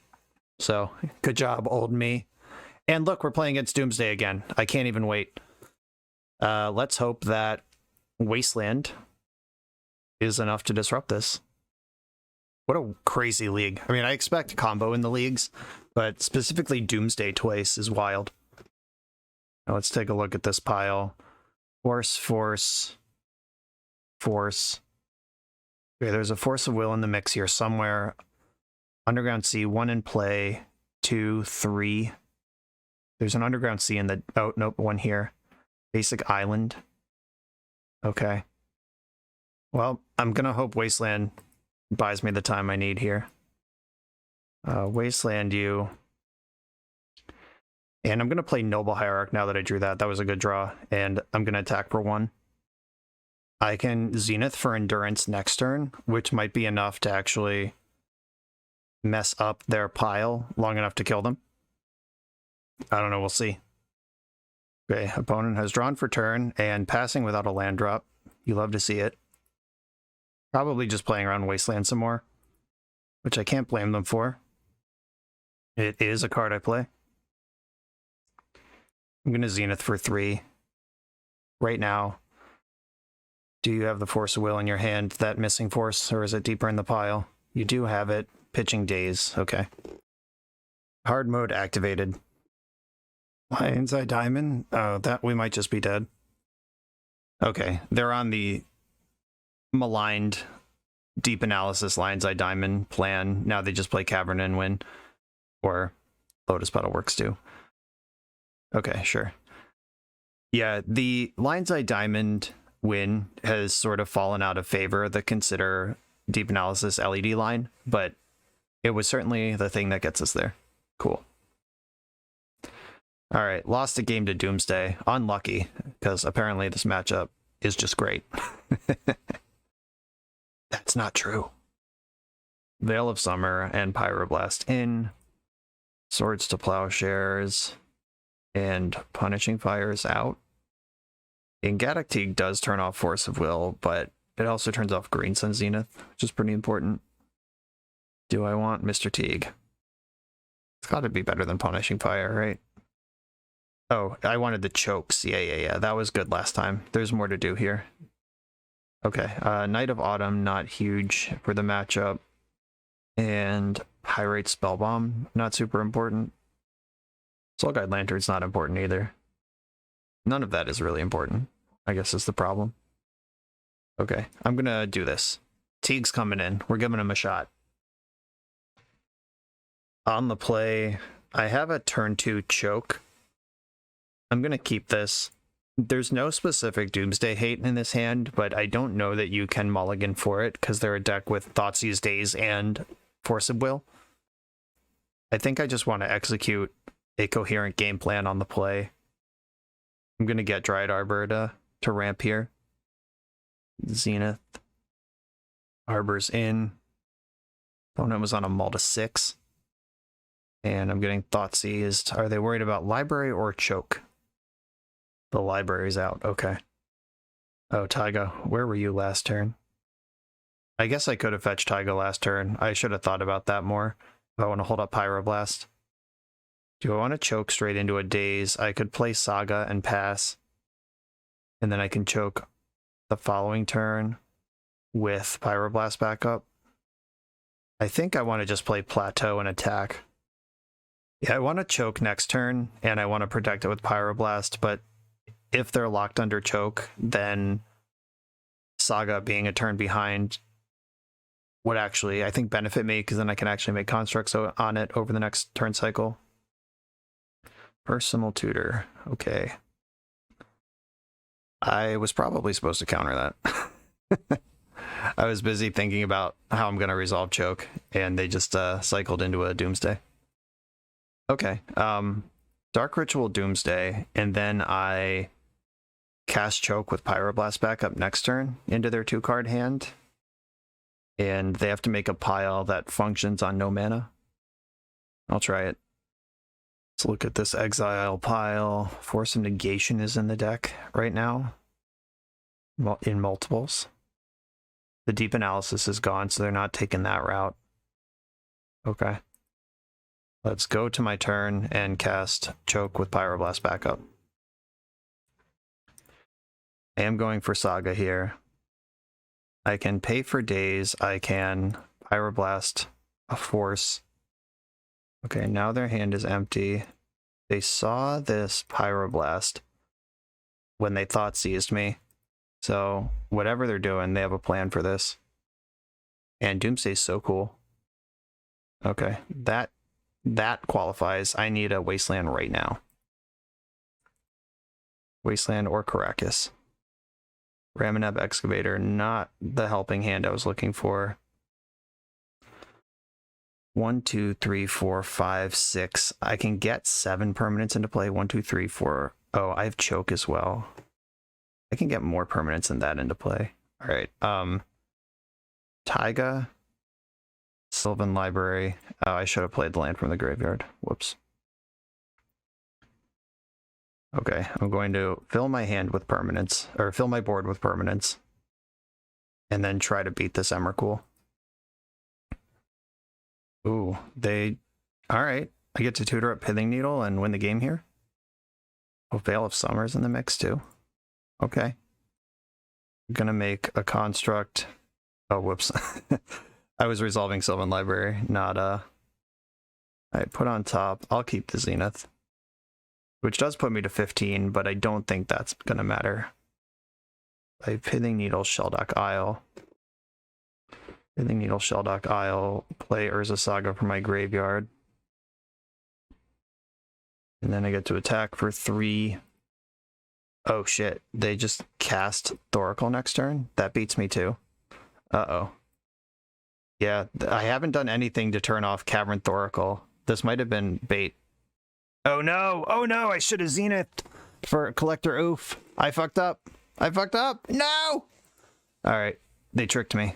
So good job, old me. And look, we're playing against Doomsday again. I can't even wait. Let's hope that Wasteland is enough to disrupt this. What a crazy league. I mean, I expect combo in the leagues, but specifically Doomsday twice is wild. Now let's take a look at this pile. Force, Force, Force. Okay, there's a Force of Will in the mix here somewhere. Underground Sea, 1 in play, 2, 3. There's an Underground Sea in the... Oh, nope, 1 here. Basic Island. Okay. Well, I'm gonna hope Wasteland buys me the time I need here. Wasteland you. And I'm going to play Noble Hierarch now that I drew that. That was a good draw. And I'm going to attack for 1. I can Zenith for Endurance next turn, which might be enough to actually mess up their pile long enough to kill them. I don't know. We'll see. Okay, opponent has drawn for turn and passing without a land drop. You love to see it. Probably just playing around Wasteland some more, which I can't blame them for. It is a card I play. I'm going to Zenith for 3 right now. Do you have the Force of Will in your hand, that missing force, or is it deeper in the pile? You do have it. Pitching Daze. Okay. Hard mode activated. Lion's Eye Diamond? Oh, that we might just be dead. Okay, they're on the maligned deep analysis Lion's Eye Diamond plan. Now they just play Cavern and win. Or Lotus Petal works too. Okay, sure. Yeah, the Lion's Eye Diamond win has sort of fallen out of favor, the consider deep analysis LED line, but it was certainly the thing that gets us there. Cool. All right, lost a game to Doomsday. Unlucky, because apparently this matchup is just great. That's not true. Veil of Summer and Pyroblast in. Swords to Plowshares and Punishing Fires out. Engatic Teague does turn off Force of Will, but it also turns off Green Sun Zenith, which is pretty important. Do I want Mr. Teague? It's got to be better than Punishing Fire, right? Oh, I wanted the chokes. Yeah. That was good last time. There's more to do here. Okay, Night of Autumn, not huge for the matchup. And Pyrite Spellbomb, not super important. Soul Guide Lantern's not important either. None of that is really important, I guess is the problem. Okay, I'm gonna do this. Teague's coming in. We're giving him a shot. On the play, I have a turn 2 choke. I'm gonna keep this. There's no specific Doomsday hate in this hand, but I don't know that you can mulligan for it because they're a deck with Thoughtseize Daze and Force of Will. I think I just want to execute a coherent game plan on the play. I'm going to get Dryad Arbor to ramp here. Zenith. Arbor's in. Opponent was on a Malta 6. And I'm getting Thoughtseized. Are they worried about library or choke? The library's out. Okay. Oh, Taiga, where were you last turn? I guess I could have fetched Taiga last turn. I should have thought about that more. If I want to hold up Pyroblast. Do I want to choke straight into a Daze? I could play Saga and pass. And then I can choke the following turn with Pyroblast backup. I think I want to just play Plateau and attack. Yeah, I want to choke next turn, and I want to protect it with Pyroblast, but if they're locked under choke, then Saga being a turn behind would actually, I think, benefit me, because then I can actually make constructs on it over the next turn cycle. Personal Tutor. Okay. I was probably supposed to counter that. I was busy thinking about how I'm going to resolve choke, and they just cycled into a Doomsday. Okay. Dark Ritual Doomsday, and then I cast choke with Pyroblast backup next turn into their 2-card hand. And they have to make a pile that functions on no mana. I'll try it. Let's look at this exile pile. Force of Negation is in the deck right now. In multiples. The deep analysis is gone, so they're not taking that route. Okay. Let's go to my turn and cast choke with Pyroblast backup. I am going for Saga here. I can pay for Daze. I can Pyroblast a Force. Okay, now their hand is empty. They saw this Pyroblast when they Thoughtseized me. So whatever they're doing, they have a plan for this. And Doomsday's so cool. Okay, that qualifies. I need a Wasteland right now. Wasteland or Caracas. Ramaneb Excavator, not the helping hand I was looking for. 1, 2, 3, 4, 5, 6. I can get 7 permanents into play. 1, 2, 3, 4. Oh, I have choke as well. I can get more permanents than that into play. All right. Taiga, Sylvan Library. Oh, I should have played the land from the graveyard. Whoops. Okay, I'm going to fill my hand with permanents, or fill my board with permanents, and then try to beat this Emrakul. Ooh, all right. I get to tutor up Pithing Needle and win the game here. Oh, Veil of Summer's in the mix too. Okay. gonna make a construct. Oh, whoops. I was resolving Sylvan Library, not I put on top. I'll keep the Zenith, which does put me to 15, but I don't think that's gonna matter. I Pithing Needle, Shelldock Isle. Pithing Needle, Shelldock Isle, play Urza Saga for my graveyard. And then I get to attack for 3. Oh shit, they just cast Thoracle next turn? That beats me too. Uh-oh. Yeah, I haven't done anything to turn off Cavern Thoracle. This might have been bait. Oh no! Oh no! I should have Zenith for Collector Oof. I fucked up. I fucked up! No! Alright, they tricked me.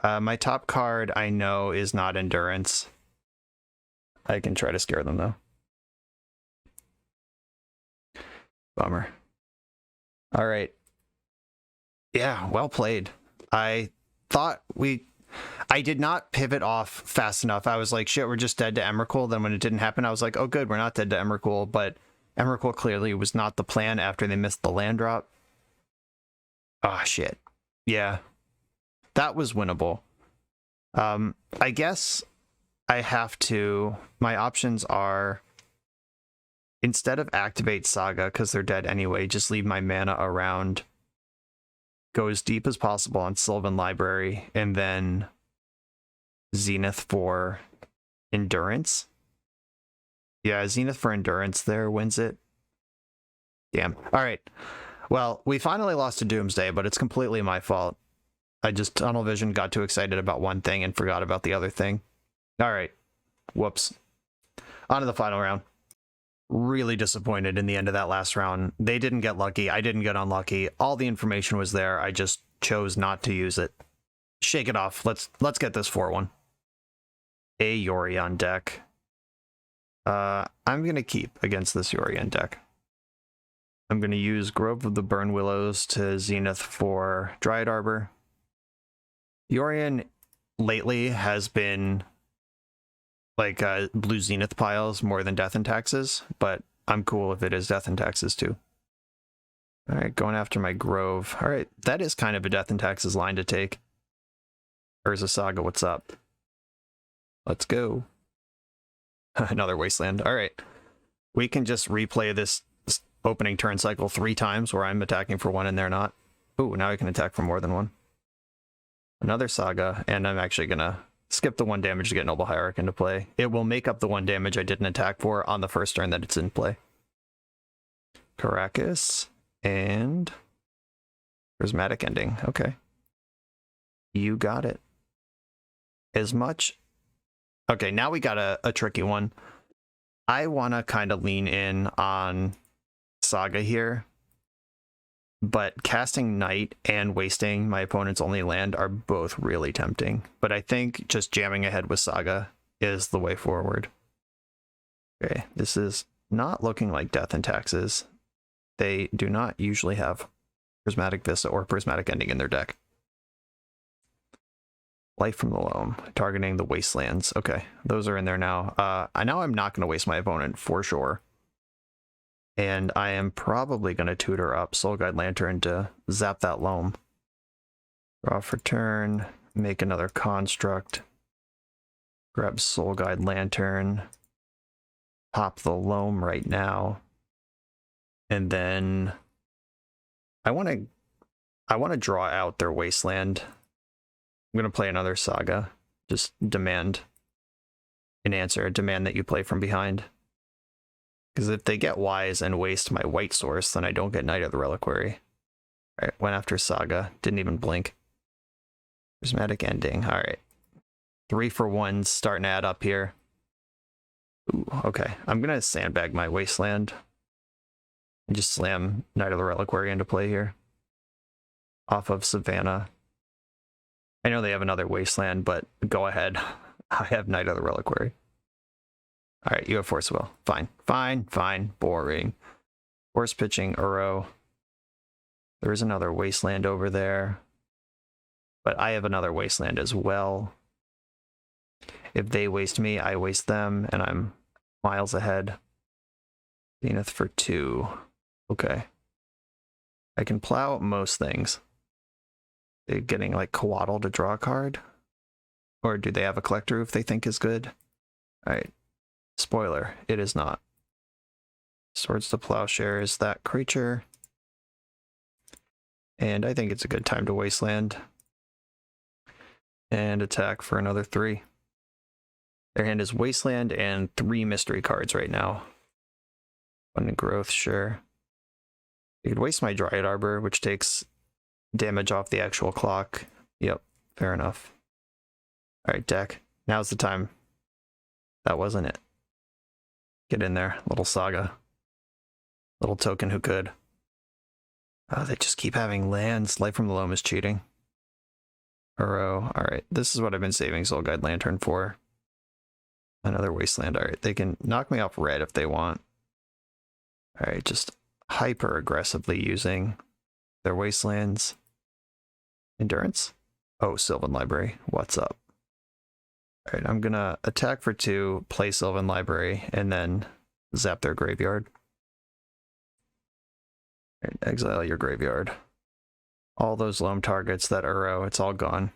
My top card I know is not Endurance. I can try to scare them though. Bummer. Alright. Yeah, well played. I thought I did not pivot off fast enough. I was like, shit, we're just dead to Emrakul. Then when it didn't happen, I was like, oh good, we're not dead to Emrakul. But Emrakul clearly was not the plan after they missed the land drop. Ah, shit. Yeah. That was winnable. I guess I have to... My options are... Instead of activate Saga, because they're dead anyway, just leave my mana around. Go as deep as possible on Sylvan Library, and then Zenith for Endurance. Yeah, Zenith for Endurance there wins it. Damn. Alright. Well, we finally lost to Doomsday, but it's completely my fault. I just tunnel vision, got too excited about one thing and forgot about the other thing. Alright. Whoops. On to the final round. Really disappointed in the end of that last round. They didn't get lucky. I didn't get unlucky. All the information was there. I just chose not to use it. Shake it off. Let's get this 4-1. A Yorion deck. I'm going to keep against this Yorion deck. I'm going to use Grove of the Burn Willows to Zenith for Dryad Arbor. Yorion lately has been like blue Zenith piles more than Death and Taxes, but I'm cool if it is Death and Taxes too. All right, going after my Grove. All right, that is kind of a Death and Taxes line to take. Urza Saga, what's up? Let's go. Another Wasteland. All right, we can just replay this opening turn cycle 3 times where I'm attacking for 1 and they're not. Ooh, now I can attack for more than 1. Another Saga, and I'm actually gonna skip the 1 damage to get Noble Hierarch into play. It will make up the 1 damage I didn't attack for on the first turn that it's in play. Caracas and Prismatic Ending. Okay. You got it. As much... Okay, now we got a tricky one. I want to kind of lean in on Saga here, but casting Night and wasting my opponent's only land are both really tempting. But I think just jamming ahead with Saga is the way forward. Okay, this is not looking like Death and Taxes. They do not usually have Prismatic Vista or Prismatic Ending in their deck. Life from the Loam, targeting the Wastelands. Okay, those are in there now. I know I'm not going to waste my opponent for sure. And I am probably going to tutor up Soul Guide Lantern to zap that Loam. Draw for turn, make another construct, grab Soul Guide Lantern, pop the Loam right now, and then I want to draw out their Wasteland. I'm going to play another Saga. Just demand an answer, demand that you play from behind. Because if they get Wise and waste my white source, then I don't get Knight of the Reliquary. Alright, went after Saga. Didn't even blink. Prismatic Ending. Alright. 3 for 1's starting to add up here. Ooh, okay. I'm going to sandbag my Wasteland. And just slam Knight of the Reliquary into play here. Off of Savannah. I know they have another Wasteland, but go ahead. I have Knight of the Reliquary. Alright, you have Force Will. Fine. Fine. Fine. Boring. Force pitching Uro. There is another Wasteland over there. But I have another Wasteland as well. If they waste me, I waste them, and I'm miles ahead. Zenith for 2. Okay. I can plow most things. They're getting like Coatl to draw a card? Or do they have a collector if they think is good? Alright. Spoiler, it is not. Swords to Plowshare is that creature. And I think it's a good time to Wasteland. And attack for another 3. Their hand is Wasteland and 3 mystery cards right now. Abundant Growth, sure. You could waste my Dryad Arbor, which takes damage off the actual clock. Yep, fair enough. Alright, deck. Now's the time. That wasn't it. Get in there, little Saga. Little token who could. Oh, they just keep having lands. Light from the Loam is cheating. Uro. Alright, this is what I've been saving Soul Guide Lantern for. Another Wasteland. Alright, they can knock me off red if they want. Alright, just hyper aggressively using their Wastelands. Endurance? Oh, Sylvan Library. What's up? Alright, I'm gonna attack for 2, play Sylvan Library, and then zap their graveyard. Alright, exile your graveyard. All those Loam targets, that Uro, it's all gone.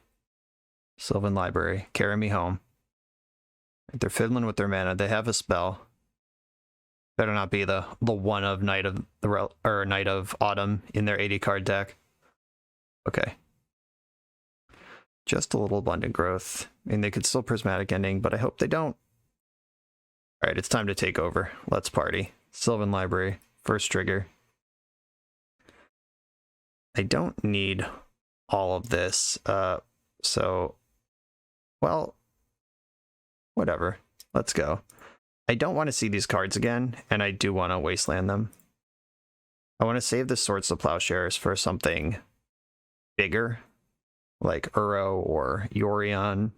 Sylvan Library, carry me home. They're fiddling with their mana. They have a spell. Better not be the one of Night of Autumn in their 80 card deck. Okay. Just a little Abundant Growth. I mean, they could still Prismatic Ending, but I hope they don't. Alright, it's time to take over. Let's party. Sylvan Library, first trigger. I don't need all of this, so, well, whatever. Let's go. I don't want to see these cards again, and I do want to Wasteland them. I want to save the Swords to Plowshares for something bigger, like Uro or Yorion.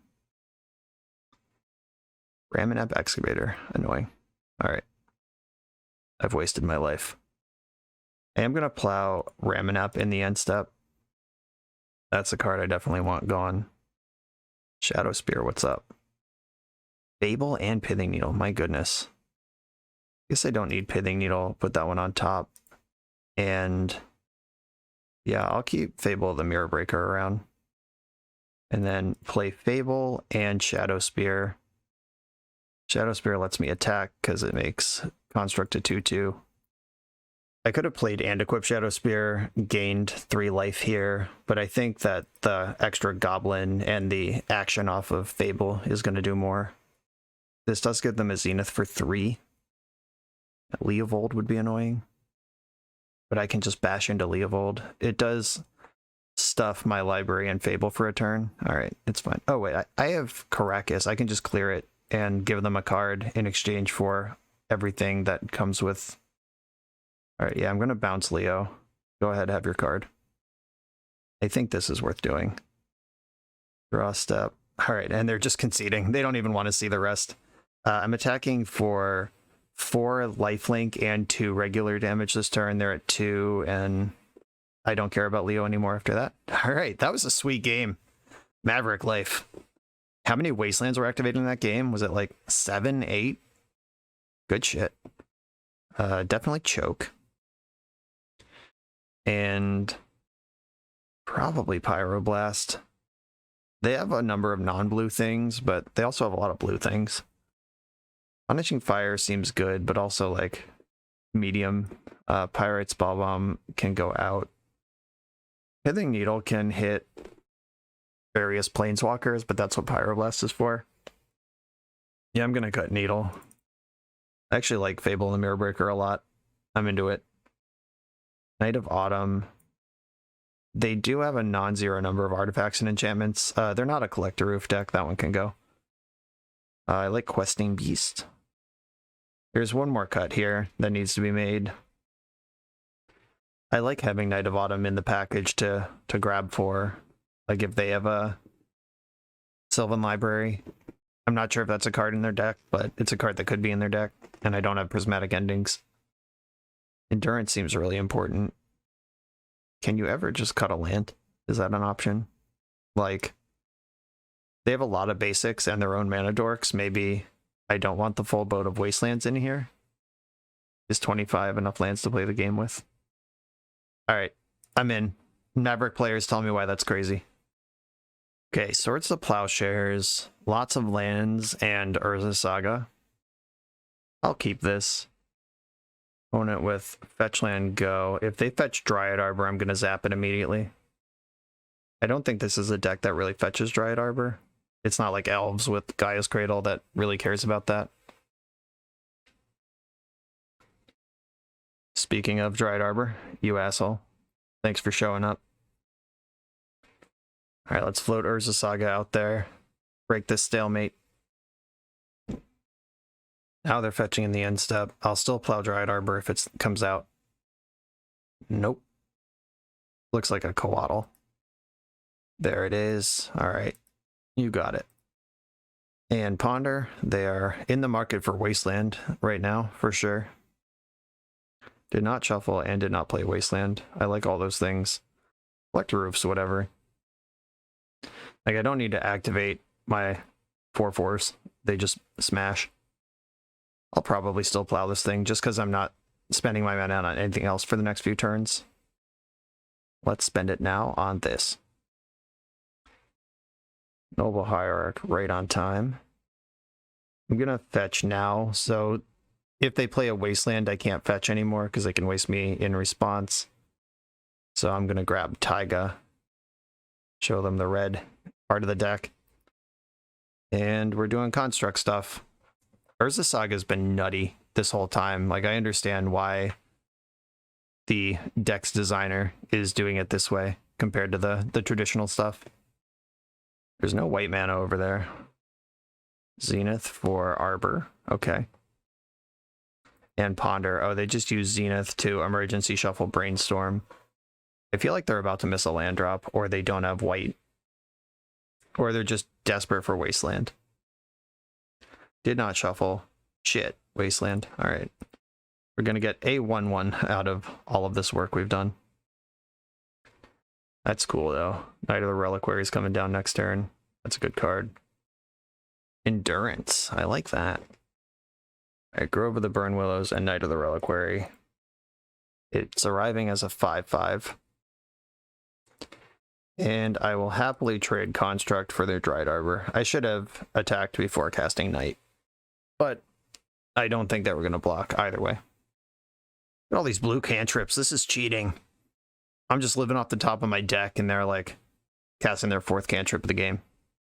Ramanap Excavator. Annoying. Alright. I've wasted my life. I am going to plow Ramanap in the end step. That's a card I definitely want gone. Shadow Spear, what's up? Fable and Pithing Needle, my goodness. Guess I don't need Pithing Needle, put that one on top. And yeah, I'll keep Fable the Mirror Breaker around. And then play Fable and Shadow Spear. Shadow Spear lets me attack because it makes Construct a 2/2. I could have played and equipped Shadow Spear, gained 3 life here, but I think that the extra Goblin and the action off of Fable is going to do more. This does give them a Zenith for 3. Leovold would be annoying, but I can just bash into Leovold. It does stuff my library and Fable for a turn. Alright, it's fine. Oh wait, I have Karakas. I can just clear it and give them a card in exchange for everything that comes with... Alright, yeah, I'm going to bounce Leo. Go ahead, have your card. I think this is worth doing. Draw step. Alright, and they're just conceding. They don't even want to see the rest. I'm attacking for 4 lifelink and 2 regular damage this turn. They're at 2, and I don't care about Leo anymore after that. Alright, that was a sweet game. MaveRICK life. How many Wastelands were activated in that game? Was it like 7, 8? Good shit. Definitely choke. And probably Pyroblast. They have a number of non-blue things, but they also have a lot of blue things. Punishing Fire seems good, but also like medium. Pirate's Ball Bomb can go out. Pithing Needle can hit various Planeswalkers, but that's what Pyroblast is for. Yeah, I'm gonna cut Needle. I actually like Fable and the Mirror Breaker a lot. I'm into it. Night of Autumn. They do have a non-zero number of artifacts and enchantments. They're not a Collector Roof deck. That one can go. I like Questing Beast. There's one more cut here that needs to be made. I like having Night of Autumn in the package to grab for. Like if they have a Sylvan Library. I'm not sure if that's a card in their deck, but it's a card that could be in their deck. And I don't have Prismatic Endings. Endurance seems really important. Can you ever just cut a land? Is that an option? Like, they have a lot of basics and their own mana dorks. Maybe I don't want the full boat of Wastelands in here. Is 25 enough lands to play the game with? Alright, I'm in. MaveRICK players tell me why that's crazy. Okay, Swords to Plowshares, lots of lands, and Urza Saga. I'll keep this. Own it with fetch land go. If they fetch Dryad Arbor, I'm going to zap it immediately. I don't think this is a deck that really fetches Dryad Arbor. It's not like Elves with Gaia's Cradle that really cares about that. Speaking of Dryad Arbor, you asshole. Thanks for showing up. Alright, let's float Urza Saga out there. Break this stalemate. Now they're fetching in the end step. I'll still plow Dryad Arbor if it comes out. Nope. Looks like a Coatl. There it is. Alright. You got it. And Ponder, they are in the market for Wasteland right now, for sure. Did not shuffle and did not play Wasteland. I like all those things. Collect Roofs, whatever. Like, I don't need to activate my 4/4s. They just smash. I'll probably still plow this thing just because I'm not spending my mana on anything else for the next few turns. Let's spend it now on this. Noble Hierarch right on time. I'm going to fetch now, so if they play a Wasteland, I can't fetch anymore because they can waste me in response. So I'm going to grab Taiga, show them the red part of the deck. And we're doing construct stuff. Urza Saga's been nutty this whole time. Like, I understand why the deck's designer is doing it this way compared to the traditional stuff. There's no white mana over there. Zenith for Arbor. Okay. And Ponder. Oh, they just use Zenith to emergency shuffle Brainstorm. I feel like they're about to miss a land drop, or they don't have white. Or they're just desperate for Wasteland. Did not shuffle. Shit. Wasteland. Alright. We're going to get a 1/1 out of all of this work we've done. That's cool, though. Knight of the Reliquary is coming down next turn. That's a good card. Endurance. I like that. Alright, Grove of the Burn Willows and Knight of the Reliquary. It's arriving as a 5/5. And I will happily trade Construct for their Dryad Arbor. I should have attacked before casting Knight. But I don't think that we're going to block either way. Look at all these blue cantrips. This is cheating. I'm just living off the top of my deck, and they're like casting their 4th cantrip of the game.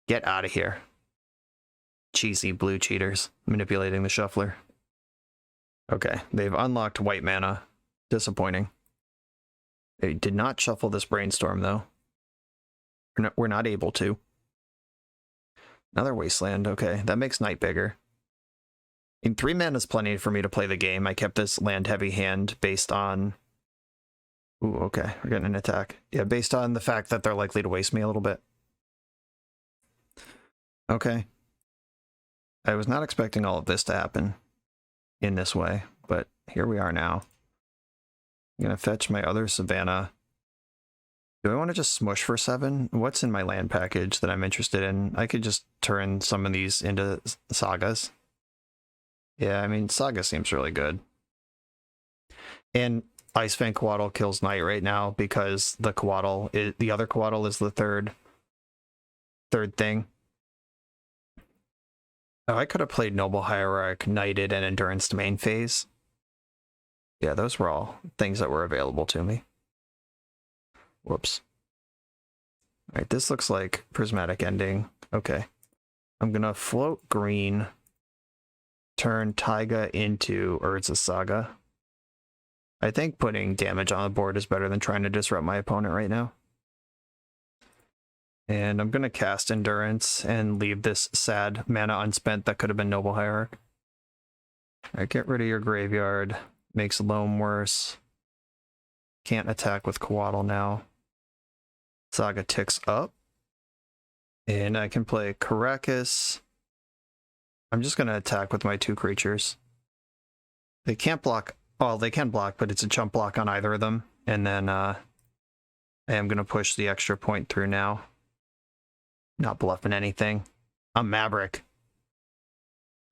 Get out of here. Cheesy blue cheaters manipulating the shuffler. Okay, they've unlocked white mana. Disappointing. They did not shuffle this Brainstorm, though. We're not able to. Another Wasteland. Okay, that makes Knight bigger. In 3 mana is plenty for me to play the game. I kept this land-heavy hand based on... Ooh, okay, we're getting an attack. Yeah, based on the fact that they're likely to waste me a little bit. Okay. I was not expecting all of this to happen in this way, but here we are now. I'm going to fetch my other Savannah. Do I want to just smush for 7? What's in my land package that I'm interested in? I could just turn some of these into Sagas. Yeah, I mean, Saga seems really good. And Icefang Coatl kills Knight right now because the Coatl, the other Coatl is the third thing. Oh, I could have played Noble Hierarch, Knighted, and Endurance to main phase. Yeah, those were all things that were available to me. Whoops. Alright, this looks like Prismatic Ending. Okay. I'm gonna float green, turn Taiga into Urza Saga. I think putting damage on the board is better than trying to disrupt my opponent right now. And I'm going to cast Endurance and leave this sad mana unspent that could have been Noble Hierarch. Alright, get rid of your graveyard. Makes Loam worse. Can't attack with Coatl now. Saga ticks up. And I can play Karakas. I'm just going to attack with my 2 creatures. They can't block. Well, they can block, but it's a chump block on either of them. And then I am going to push the extra point through now. Not bluffing anything. I'm MaveRICK.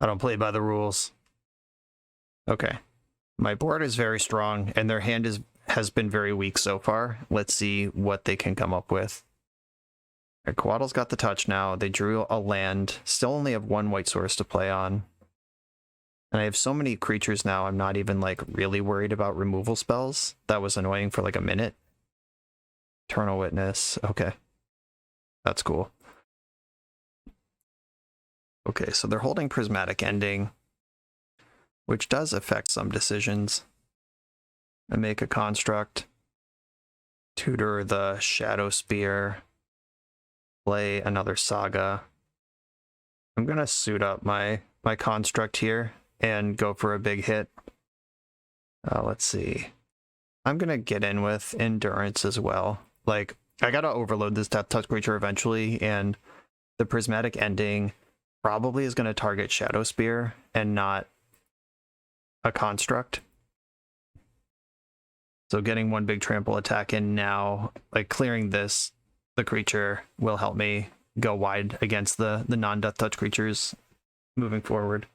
I don't play by the rules. Okay. My board is very strong, and their hand is has been very weak so far. Let's see what they can come up with. All right, Coatl's got the touch now. They drew a land. Still only have one white source to play on. And I have so many creatures now, I'm not even like really worried about removal spells. That was annoying for like a minute. Eternal Witness. Okay. That's cool. Okay, so they're holding Prismatic Ending, which does affect some decisions. I make a construct, tutor the Shadow Spear, play another Saga. I'm gonna suit up my construct here and go for a big hit. Let's see. I'm gonna get in with Endurance as well. Like, I gotta overload this Death Touch creature eventually, and the Prismatic Ending probably is gonna target Shadow Spear and not a construct. So getting one big trample attack in now, like clearing this, the creature, will help me go wide against the non-Death Touch creatures moving forward.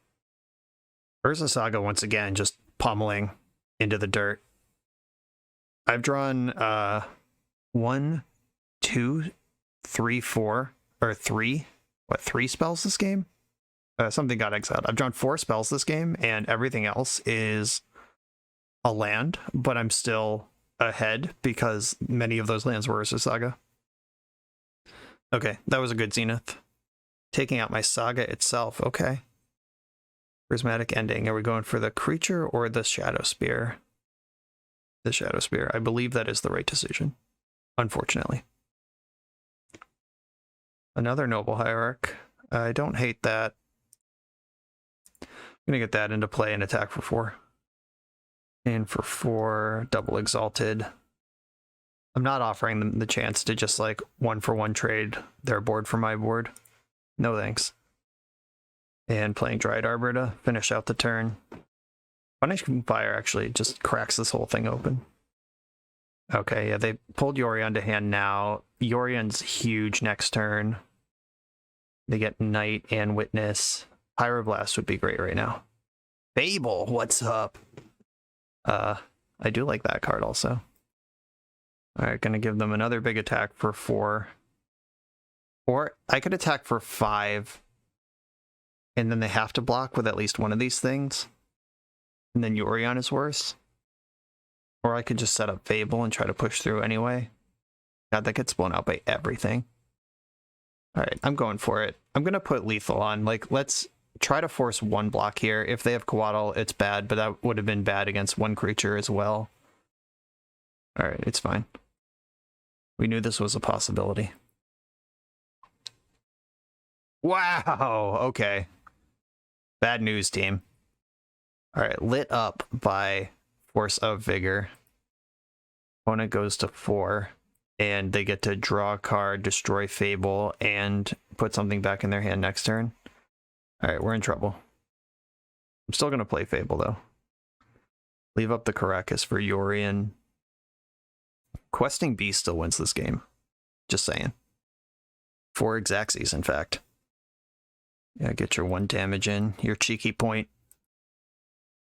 Urza Saga once again just pummeling into the dirt. I've drawn 1, 2, 3, 4, or 3. What, 3 spells this game? Something got exiled. I've drawn 4 spells this game, and everything else is a land, but I'm still ahead because many of those lands were Urza Saga. Okay, that was a good Zenith. Taking out my Saga itself, okay. Prismatic Ending. Are we going for the creature or the Shadow Spear? The Shadow Spear. I believe that is the right decision, unfortunately. Another Noble Hierarch. I don't hate that. I'm going to get that into play and attack for 4. And for 4, double Exalted. I'm not offering them the chance to just like 1-for-1 trade their board for my board. No thanks. And playing Dryad Arbor to finish out the turn. Punishing Fire actually just cracks this whole thing open. Okay, yeah, they pulled Yorion to hand now. Yorion's huge next turn. They get Knight and Witness. Pyroblast would be great right now. Fable, what's up? I do like that card also. Alright, gonna give them another big attack for 4. Or I could attack for 5. And then they have to block with at least one of these things. And then Yorion is worse. Or I could just set up Fable and try to push through anyway. God, that gets blown out by everything. Alright, I'm going for it. I'm going to put Lethal on. Like, let's try to force 1 block here. If they have Coatl, it's bad, but that would have been bad against 1 creature as well. Alright, it's fine. We knew this was a possibility. Wow! Okay. Bad news, team. Alright, lit up by Force of Vigor. Opponent goes to 4, and they get to draw a card, destroy Fable, and put something back in their hand next turn. Alright, we're in trouble. I'm still going to play Fable, though. Leave up the Caracas for Yorion. Questing Beast still wins this game. Just saying. 4 Xaxes, in fact. Yeah, get your 1 damage in. Your cheeky point.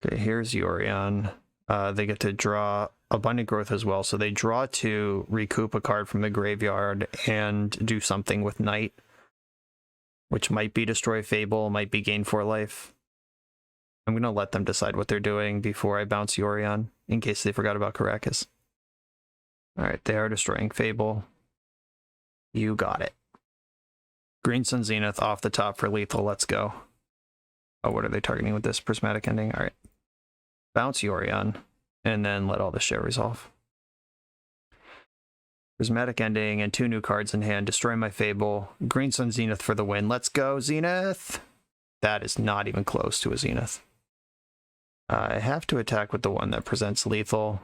Okay, here's Yorion. They get to draw Abundant Growth as well, so they draw to recoup a card from the graveyard and do something with Knight, which might be destroy Fable, might be gain 4 life. I'm going to let them decide what they're doing before I bounce Yorion, in case they forgot about Caracas. Alright, they are destroying Fable. You got it. Green Sun Zenith off the top for lethal, let's go. Oh, what are they targeting with this? Prismatic Ending? Alright. Bounce Yorion, and then let all the shit resolve. Prismatic Ending and 2 new cards in hand. Destroy my Fable. Green Sun Zenith for the win. Let's go, Zenith! That is not even close to a Zenith. I have to attack with the one that presents lethal.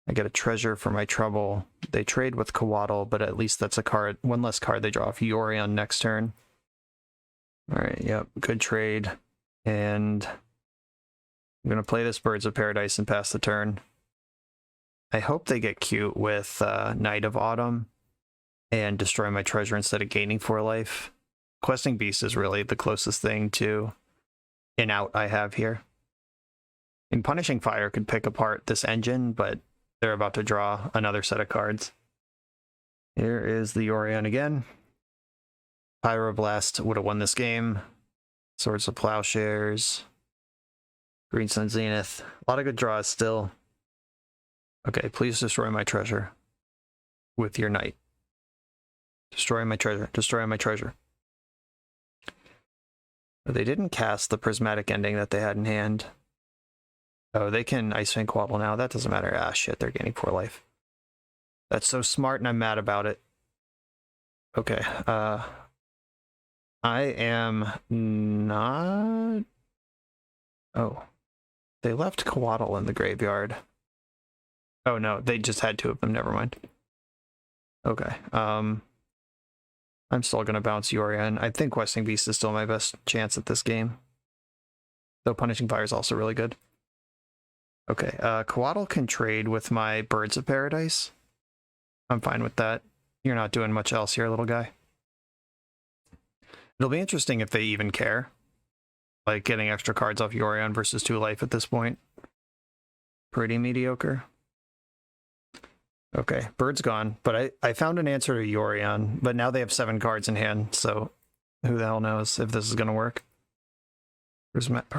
I get a treasure for my trouble. They trade with Coatl, but at least that's a card. 1 less card they draw off Yorion next turn. Alright, yep, good trade. And I'm going to play this Birds of Paradise and pass the turn. I hope they get cute with Night of Autumn and destroy my treasure instead of gaining 4 life. Questing Beast is really the closest thing to an out I have here. And Punishing Fire could pick apart this engine, but they're about to draw another set of cards. Here is the Yorion again. Pyroblast would have won this game. Swords of Plowshares. Green Sun Zenith. A lot of good draws still. Okay, please destroy my treasure with your knight. Destroy my treasure. Destroy my treasure. They didn't cast the prismatic ending that they had in hand. Oh, they can Ice-Fang Quabble now. That doesn't matter. Ah, shit, they're gaining 4 life. That's so smart, and I'm mad about it. Okay, I am not... Oh. They left Coatl in the graveyard. Oh, no, they just had 2 of them. Never mind. Okay, I'm still going to bounce Yorion. I think Questing Beast is still my best chance at this game. Though Punishing Fire is also really good. Okay, Coatl can trade with my Birds of Paradise. I'm fine with that. You're not doing much else here, little guy. It'll be interesting if they even care. Like, getting extra cards off Yorion versus 2 life at this point. Pretty mediocre. Okay, Bird's gone, but I found an answer to Yorion, but now they have 7 cards in hand, so who the hell knows if this is going to work.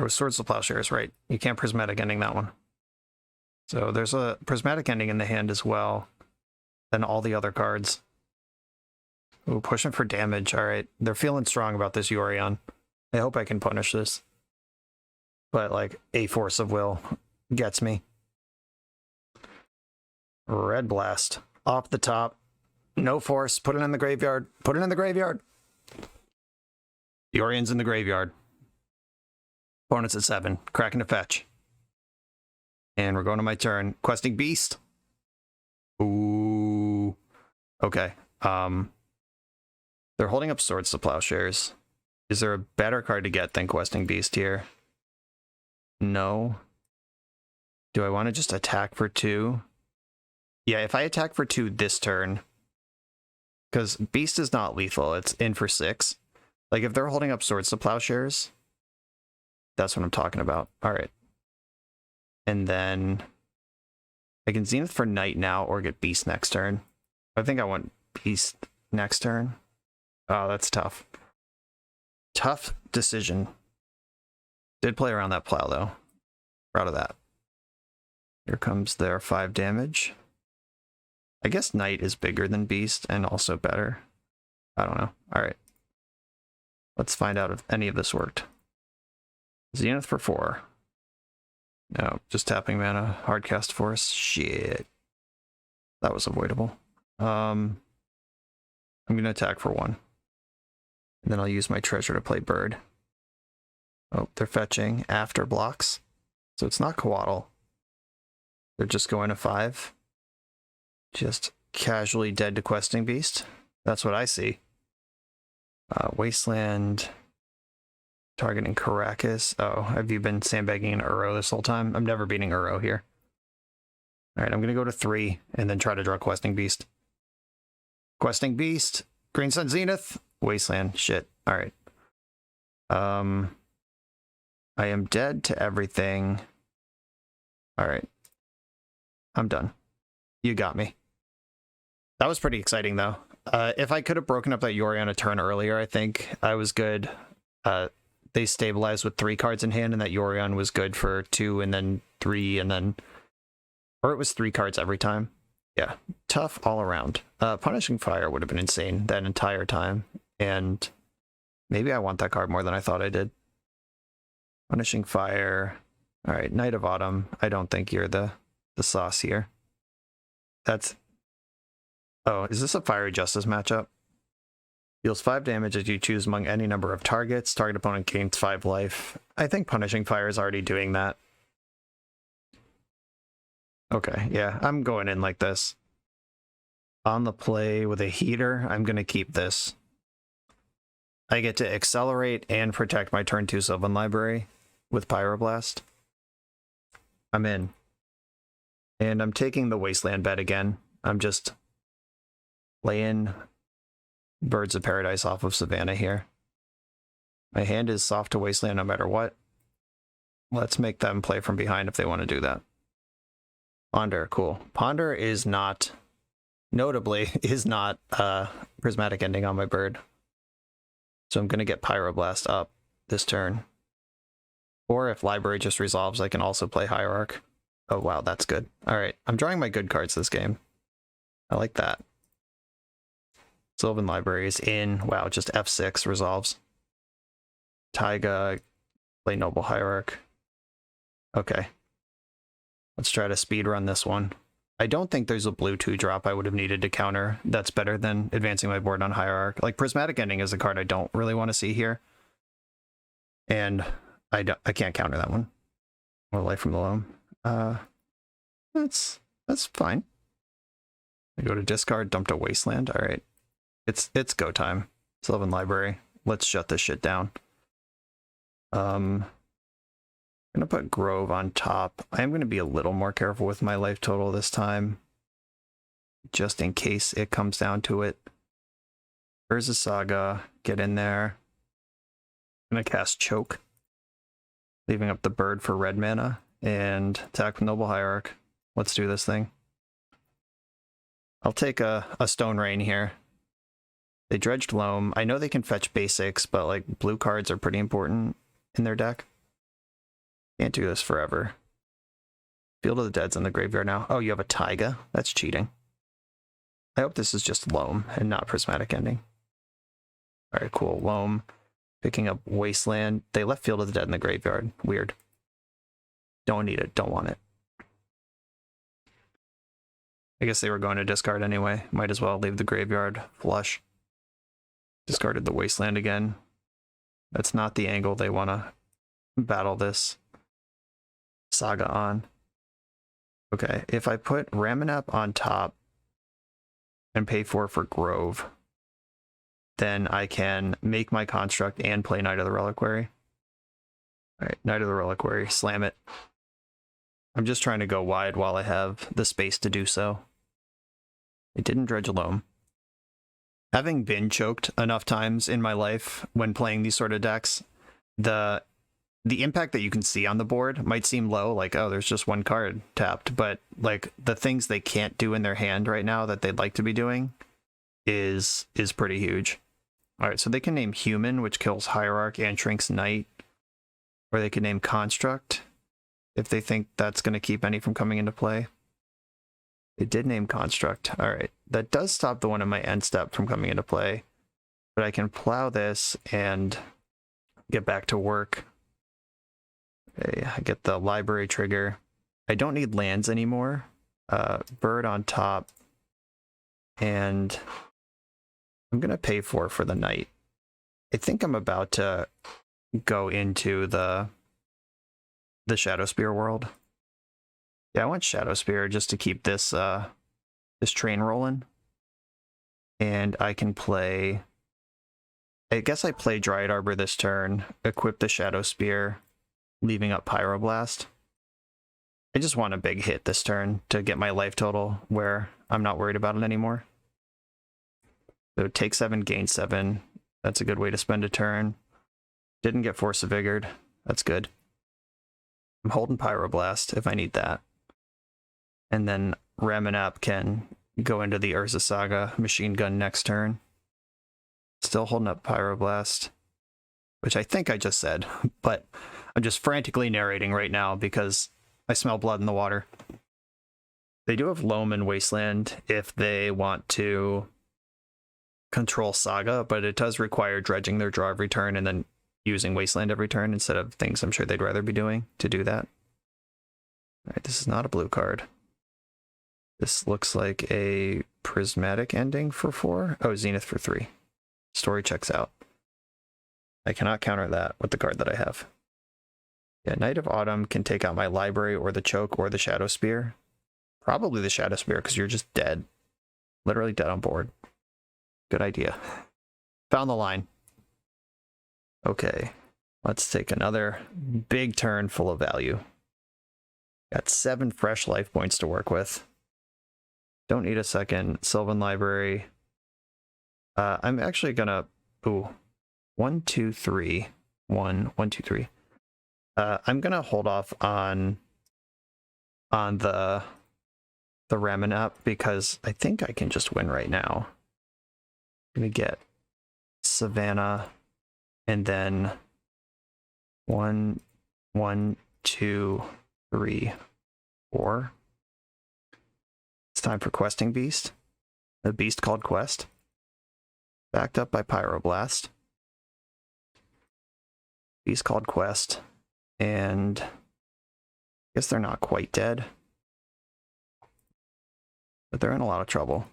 Swords of Plowshares, right. You can't Prismatic Ending that one. So there's a Prismatic Ending in the hand as well, than all the other cards. Ooh, pushing for damage, alright. They're feeling strong about this Yorion. I hope I can punish this. But, like, a Force of Will gets me. Red Blast. Off the top. No force. Put it in the graveyard. Put it in the graveyard. Yorion's in the graveyard. Opponent's at 7. Cracking a fetch. And we're going to my turn. Questing Beast. Ooh. Okay. They're holding up Swords to Plowshares. Is there a better card to get than Questing Beast here? No. Do I want to just attack for 2? Yeah, if I attack for 2 this turn, because Beast is not lethal, it's in for 6. Like, if they're holding up Swords to Plowshares, that's what I'm talking about. Alright. And then I can Zenith for Knight now or get Beast next turn. I think I want Beast next turn. Oh, that's tough. Tough decision. Did play around that plow, though. Proud of that. Here comes their 5 damage. I guess Knight is bigger than Beast and also better. I don't know. Alright. Let's find out if any of this worked. Zenith for 4. No, just tapping mana. Hardcast Force. Shit. That was avoidable. I'm going to attack for 1. And then I'll use my treasure to play Bird. Oh, they're fetching after blocks. So it's not Coatl. They're just going to 5. Just casually dead to Questing Beast. That's what I see. Wasteland. Targeting Caracas. Oh, have you been sandbagging an Uro this whole time? I'm never beating Uro here. Alright, I'm going to go to 3 and then try to draw Questing Beast. Questing Beast. Green Sun Zenith. Wasteland. Shit. Alright. I am dead to everything. Alright. I'm done. You got me. That was pretty exciting, though. If I could have broken up that Yorion a turn earlier, I think I was good. They stabilized with 3 cards in hand, and that Yorion was good for 2, and then 3, and then... Or it was 3 cards every time. Yeah, tough all around. Punishing Fire would have been insane that entire time, and maybe I want that card more than I thought I did. Punishing Fire. Alright, Knight of Autumn. I don't think you're the sauce here. That's... Oh, is this a Fiery Justice matchup? Deals 5 damage as you choose among any number of targets. Target opponent gains 5 life. I think Punishing Fire is already doing that. Okay, yeah, I'm going in like this. On the play with a heater, I'm going to keep this. I get to accelerate and protect my turn 2 Sylvan Library with Pyroblast. I'm in. And I'm taking the Wasteland bet again. I'm just laying Birds of Paradise off of Savannah here. My hand is soft to Wasteland no matter what. Let's make them play from behind if they want to do that. Ponder, cool. Ponder is not, notably, is not Prismatic Ending on my bird. So I'm going to get Pyroblast up this turn. Or if Library just resolves, I can also play Hierarch. Oh, wow, that's good. All right, I'm drawing my good cards this game. I like that. Sylvan Library is in. Wow, just F6 resolves. Taiga, play Noble Hierarch. Okay. Let's try to speed run this one. I don't think there's a blue 2-drop I would have needed to counter that's better than advancing my board on Hierarch. Like, Prismatic Ending is a card I don't really want to see here. And I can't counter that one. Or Life from the Loam. That's fine. I go to discard, dumped a Wasteland. All right. It's go time. Sylvan Library. Let's shut this shit down. I'm gonna put Grove on top. I am gonna be a little more careful with my life total this time, just in case it comes down to it. Urza Saga, get in there. I'm gonna cast Choke, leaving up the bird for red mana, and attack with Noble Hierarch. Let's do this thing. I'll take a Stone Rain here. They dredged Loam. I know they can fetch basics, but like blue cards are pretty important in their deck. Can't do this forever. Field of the Dead's in the graveyard now. Oh, you have a Taiga? That's cheating. I hope this is just Loam and not Prismatic Ending. All right, cool. Loam. Picking up Wasteland. They left Field of the Dead in the graveyard. Weird. Don't need it. Don't want it. I guess they were going to discard anyway. Might as well leave the graveyard flush. Discarded the Wasteland again. That's not the angle they want to battle this Saga on. Okay, if I put Ramanap on top and pay for Grove, then I can make my construct and play Knight of the Reliquary. All right, Knight of the Reliquary, slam it. I'm just trying to go wide while I have the space to do so. It didn't dredge Loam. Having been choked enough times in my life when playing these sort of decks, the impact that you can see on the board might seem low, like, oh, there's just one card tapped, but like the things they can't do in their hand right now that they'd like to be doing is pretty huge. All right, so they can name Human, which kills Hierarch and shrinks Knight, or they can name Construct if they think that's going to keep any from coming into play. They did name Construct. All right, that does stop the one in my end step from coming into play, but I can plow this and get back to work. Okay, I get the library trigger. I don't need lands anymore. Bird on top, and I'm gonna pay for the Knight. I think I'm about to go into the Shadow Spear world. Yeah, I want Shadow Spear just to keep this this train rolling. And I can play, I guess I play Dryad Arbor this turn, equip the Shadow Spear, leaving up Pyroblast. I just want a big hit this turn to get my life total where I'm not worried about it anymore. So take 7, gain 7. That's a good way to spend a turn. Didn't get Force of Vigor. That's good. I'm holding Pyroblast if I need that. And then Ramanap can go into the Urza Saga Machine Gun next turn. Still holding up Pyroblast, which I think I just said, but I'm just frantically narrating right now because I smell blood in the water. They do have Loam and Wasteland if they want to control Saga, but it does require dredging their draw every turn and then using Wasteland every turn instead of things I'm sure they'd rather be doing to do that. All right, this is not a blue card. This looks like a Prismatic Ending for 4. Oh, Zenith for 3. Story checks out. I cannot counter that with the card that I have. Yeah, Knight of Autumn can take out my library or the Choke or the Shadow Spear. Probably the Shadow Spear because you're just dead. Literally dead on board. Good idea. Found the line. Okay, let's take another big turn full of value. Got 7 fresh life points to work with. Don't need a second Sylvan Library. I'm actually gonna, 1, 2, 3. 1, 1, 2, 3. I'm gonna hold off on the Ramen app because I think I can just win right now. I'm gonna get Savannah and then 1, 1, 2, 3, 4. It's time for Questing Beast. A beast called Quest. Backed up by Pyroblast. Beast called Quest. And I guess they're not quite dead. But they're in a lot of trouble.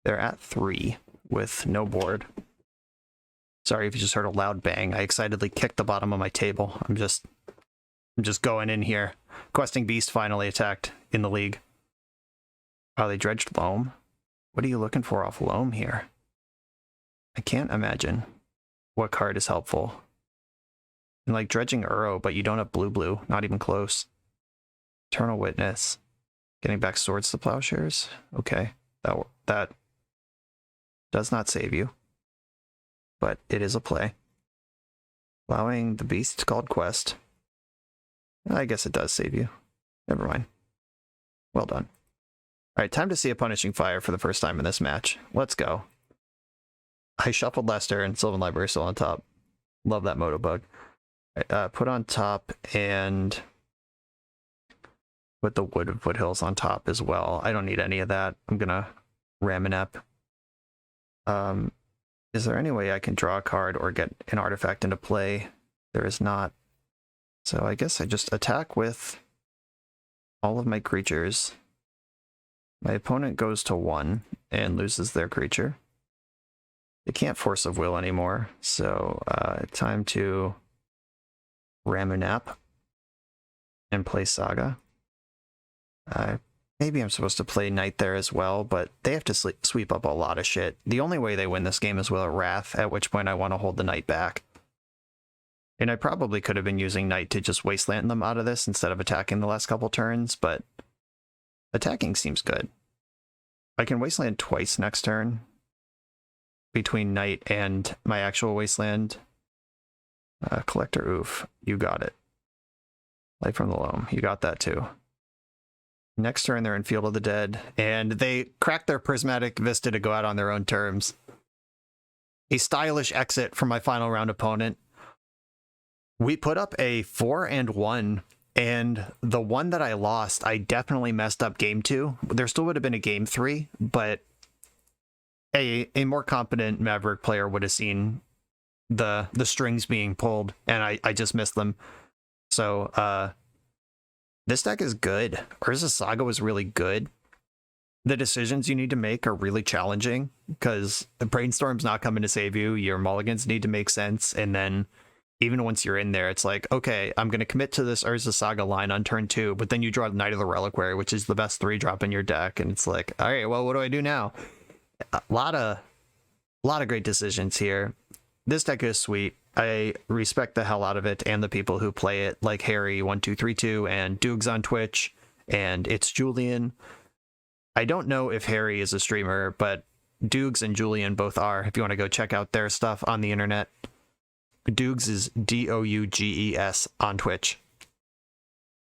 They're at 3 with no board. Sorry if you just heard a loud bang. I excitedly kicked the bottom of my table. I'm just going in here. Questing Beast finally attacked in the league. Oh, they dredged Loam. What are you looking for off Loam here? I can't imagine what card is helpful. And like dredging Uro, but you don't have blue, not even close. Eternal Witness. Getting back Swords to Plowshares. Okay, that does not save you, but it is a play. Allowing the beast called Quest. I guess it does save you. Never mind. Well done. All right, time to see a Punishing Fire for the first time in this match. Let's go. I shuffled Lester and Sylvan Library still on top. Love that Moto Bug. Put on top and put the Wood of Foothills on top as well. I don't need any of that. I'm gonna Ramen up. Is there any way I can draw a card or get an artifact into play? There is not. So I guess I just attack with all of my creatures. My opponent goes to 1 and loses their creature. They can't Force of Will anymore, so time to Ramunap and play Saga. Maybe I'm supposed to play Knight there as well, but they have to sweep up a lot of shit. The only way they win this game is with a Wrath, at which point I want to hold the Knight back. And I probably could have been using Knight to just Wasteland them out of this instead of attacking the last couple turns, but attacking seems good. I can Wasteland twice next turn between Knight and my actual Wasteland. Collector, oof. You got it. Light from the Loam. You got that too. Next turn, they're in Field of the Dead, and they cracked their Prismatic Vista to go out on their own terms. A stylish exit from my final round opponent. We put up a 4-1, and the one that I lost, I definitely messed up game 2. There still would have been a game 3, but a more competent MaveRICK player would have seen the strings being pulled, and I just missed them. So, this deck is good. Urza Saga was really good. The decisions you need to make are really challenging because the Brainstorm's not coming to save you. Your mulligans need to make sense. And then even once you're in there, it's like, okay, I'm going to commit to this Urza Saga line on turn 2, but then you draw Knight of the Reliquary, which is the best 3-drop in your deck. And it's like, all right, well, what do I do now? A lot of great decisions here. This deck is sweet. I respect the hell out of it and the people who play it, like Harry1232 and Dukes on Twitch, and It's Julian. I don't know if Harry is a streamer, but Dukes and Julian both are, if you want to go check out their stuff on the internet. Dukes is Douges on Twitch.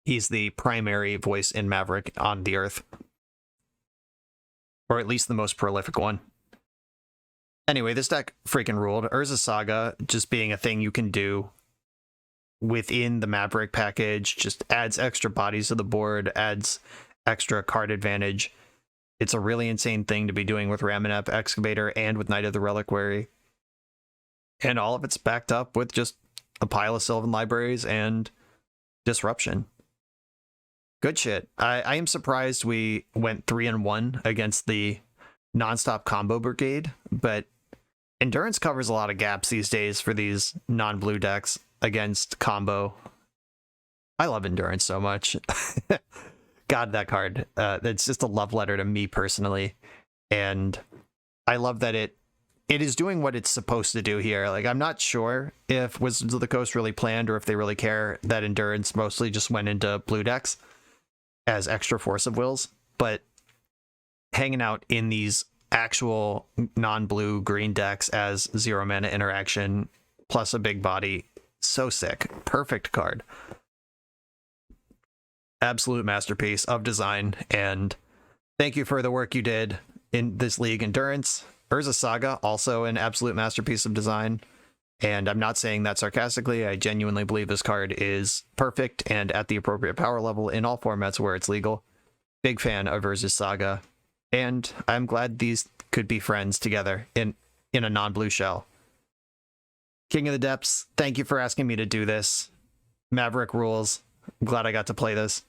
He's the primary voice in MaveRICK on the earth. Or at least the most prolific one. Anyway, this deck freaking ruled. Urza Saga just being a thing you can do within the MaveRICK package, just adds extra bodies to the board, adds extra card advantage. It's a really insane thing to be doing with Ramunap, Excavator, and with Knight of the Reliquary. And all of it's backed up with just a pile of Sylvan Libraries and Disruption. Good shit. I am surprised we went 3-1 against the Nonstop Combo Brigade, but Endurance covers a lot of gaps these days for these non-blue decks against combo. I love Endurance so much. God, that card. It's just a love letter to me personally. And I love that it is doing what it's supposed to do here. Like, I'm not sure if Wizards of the Coast really planned or if they really care that Endurance mostly just went into blue decks as extra Force of Wills, but hanging out in these actual non-blue green decks as 0 mana interaction plus a big body So sick. Perfect card. Absolute masterpiece of design, and thank you for the work you did in this League Endurance. Urza Saga, also an absolute masterpiece of design, and I'm not saying that sarcastically. I genuinely believe this card is perfect and at the appropriate power level in all formats where it's legal. Big fan of Urza Saga, and I'm glad these could be friends together in a non-blue shell. King of the Depths, thank you for asking me to do this. MaveRICK rules. I'm glad I got to play this.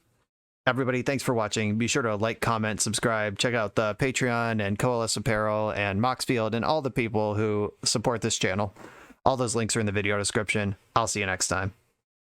Everybody, thanks for watching. Be sure to like, comment, subscribe. Check out the Patreon and Coalesce Apparel and Moxfield and all the people who support this channel. All those links are in the video description. I'll see you next time.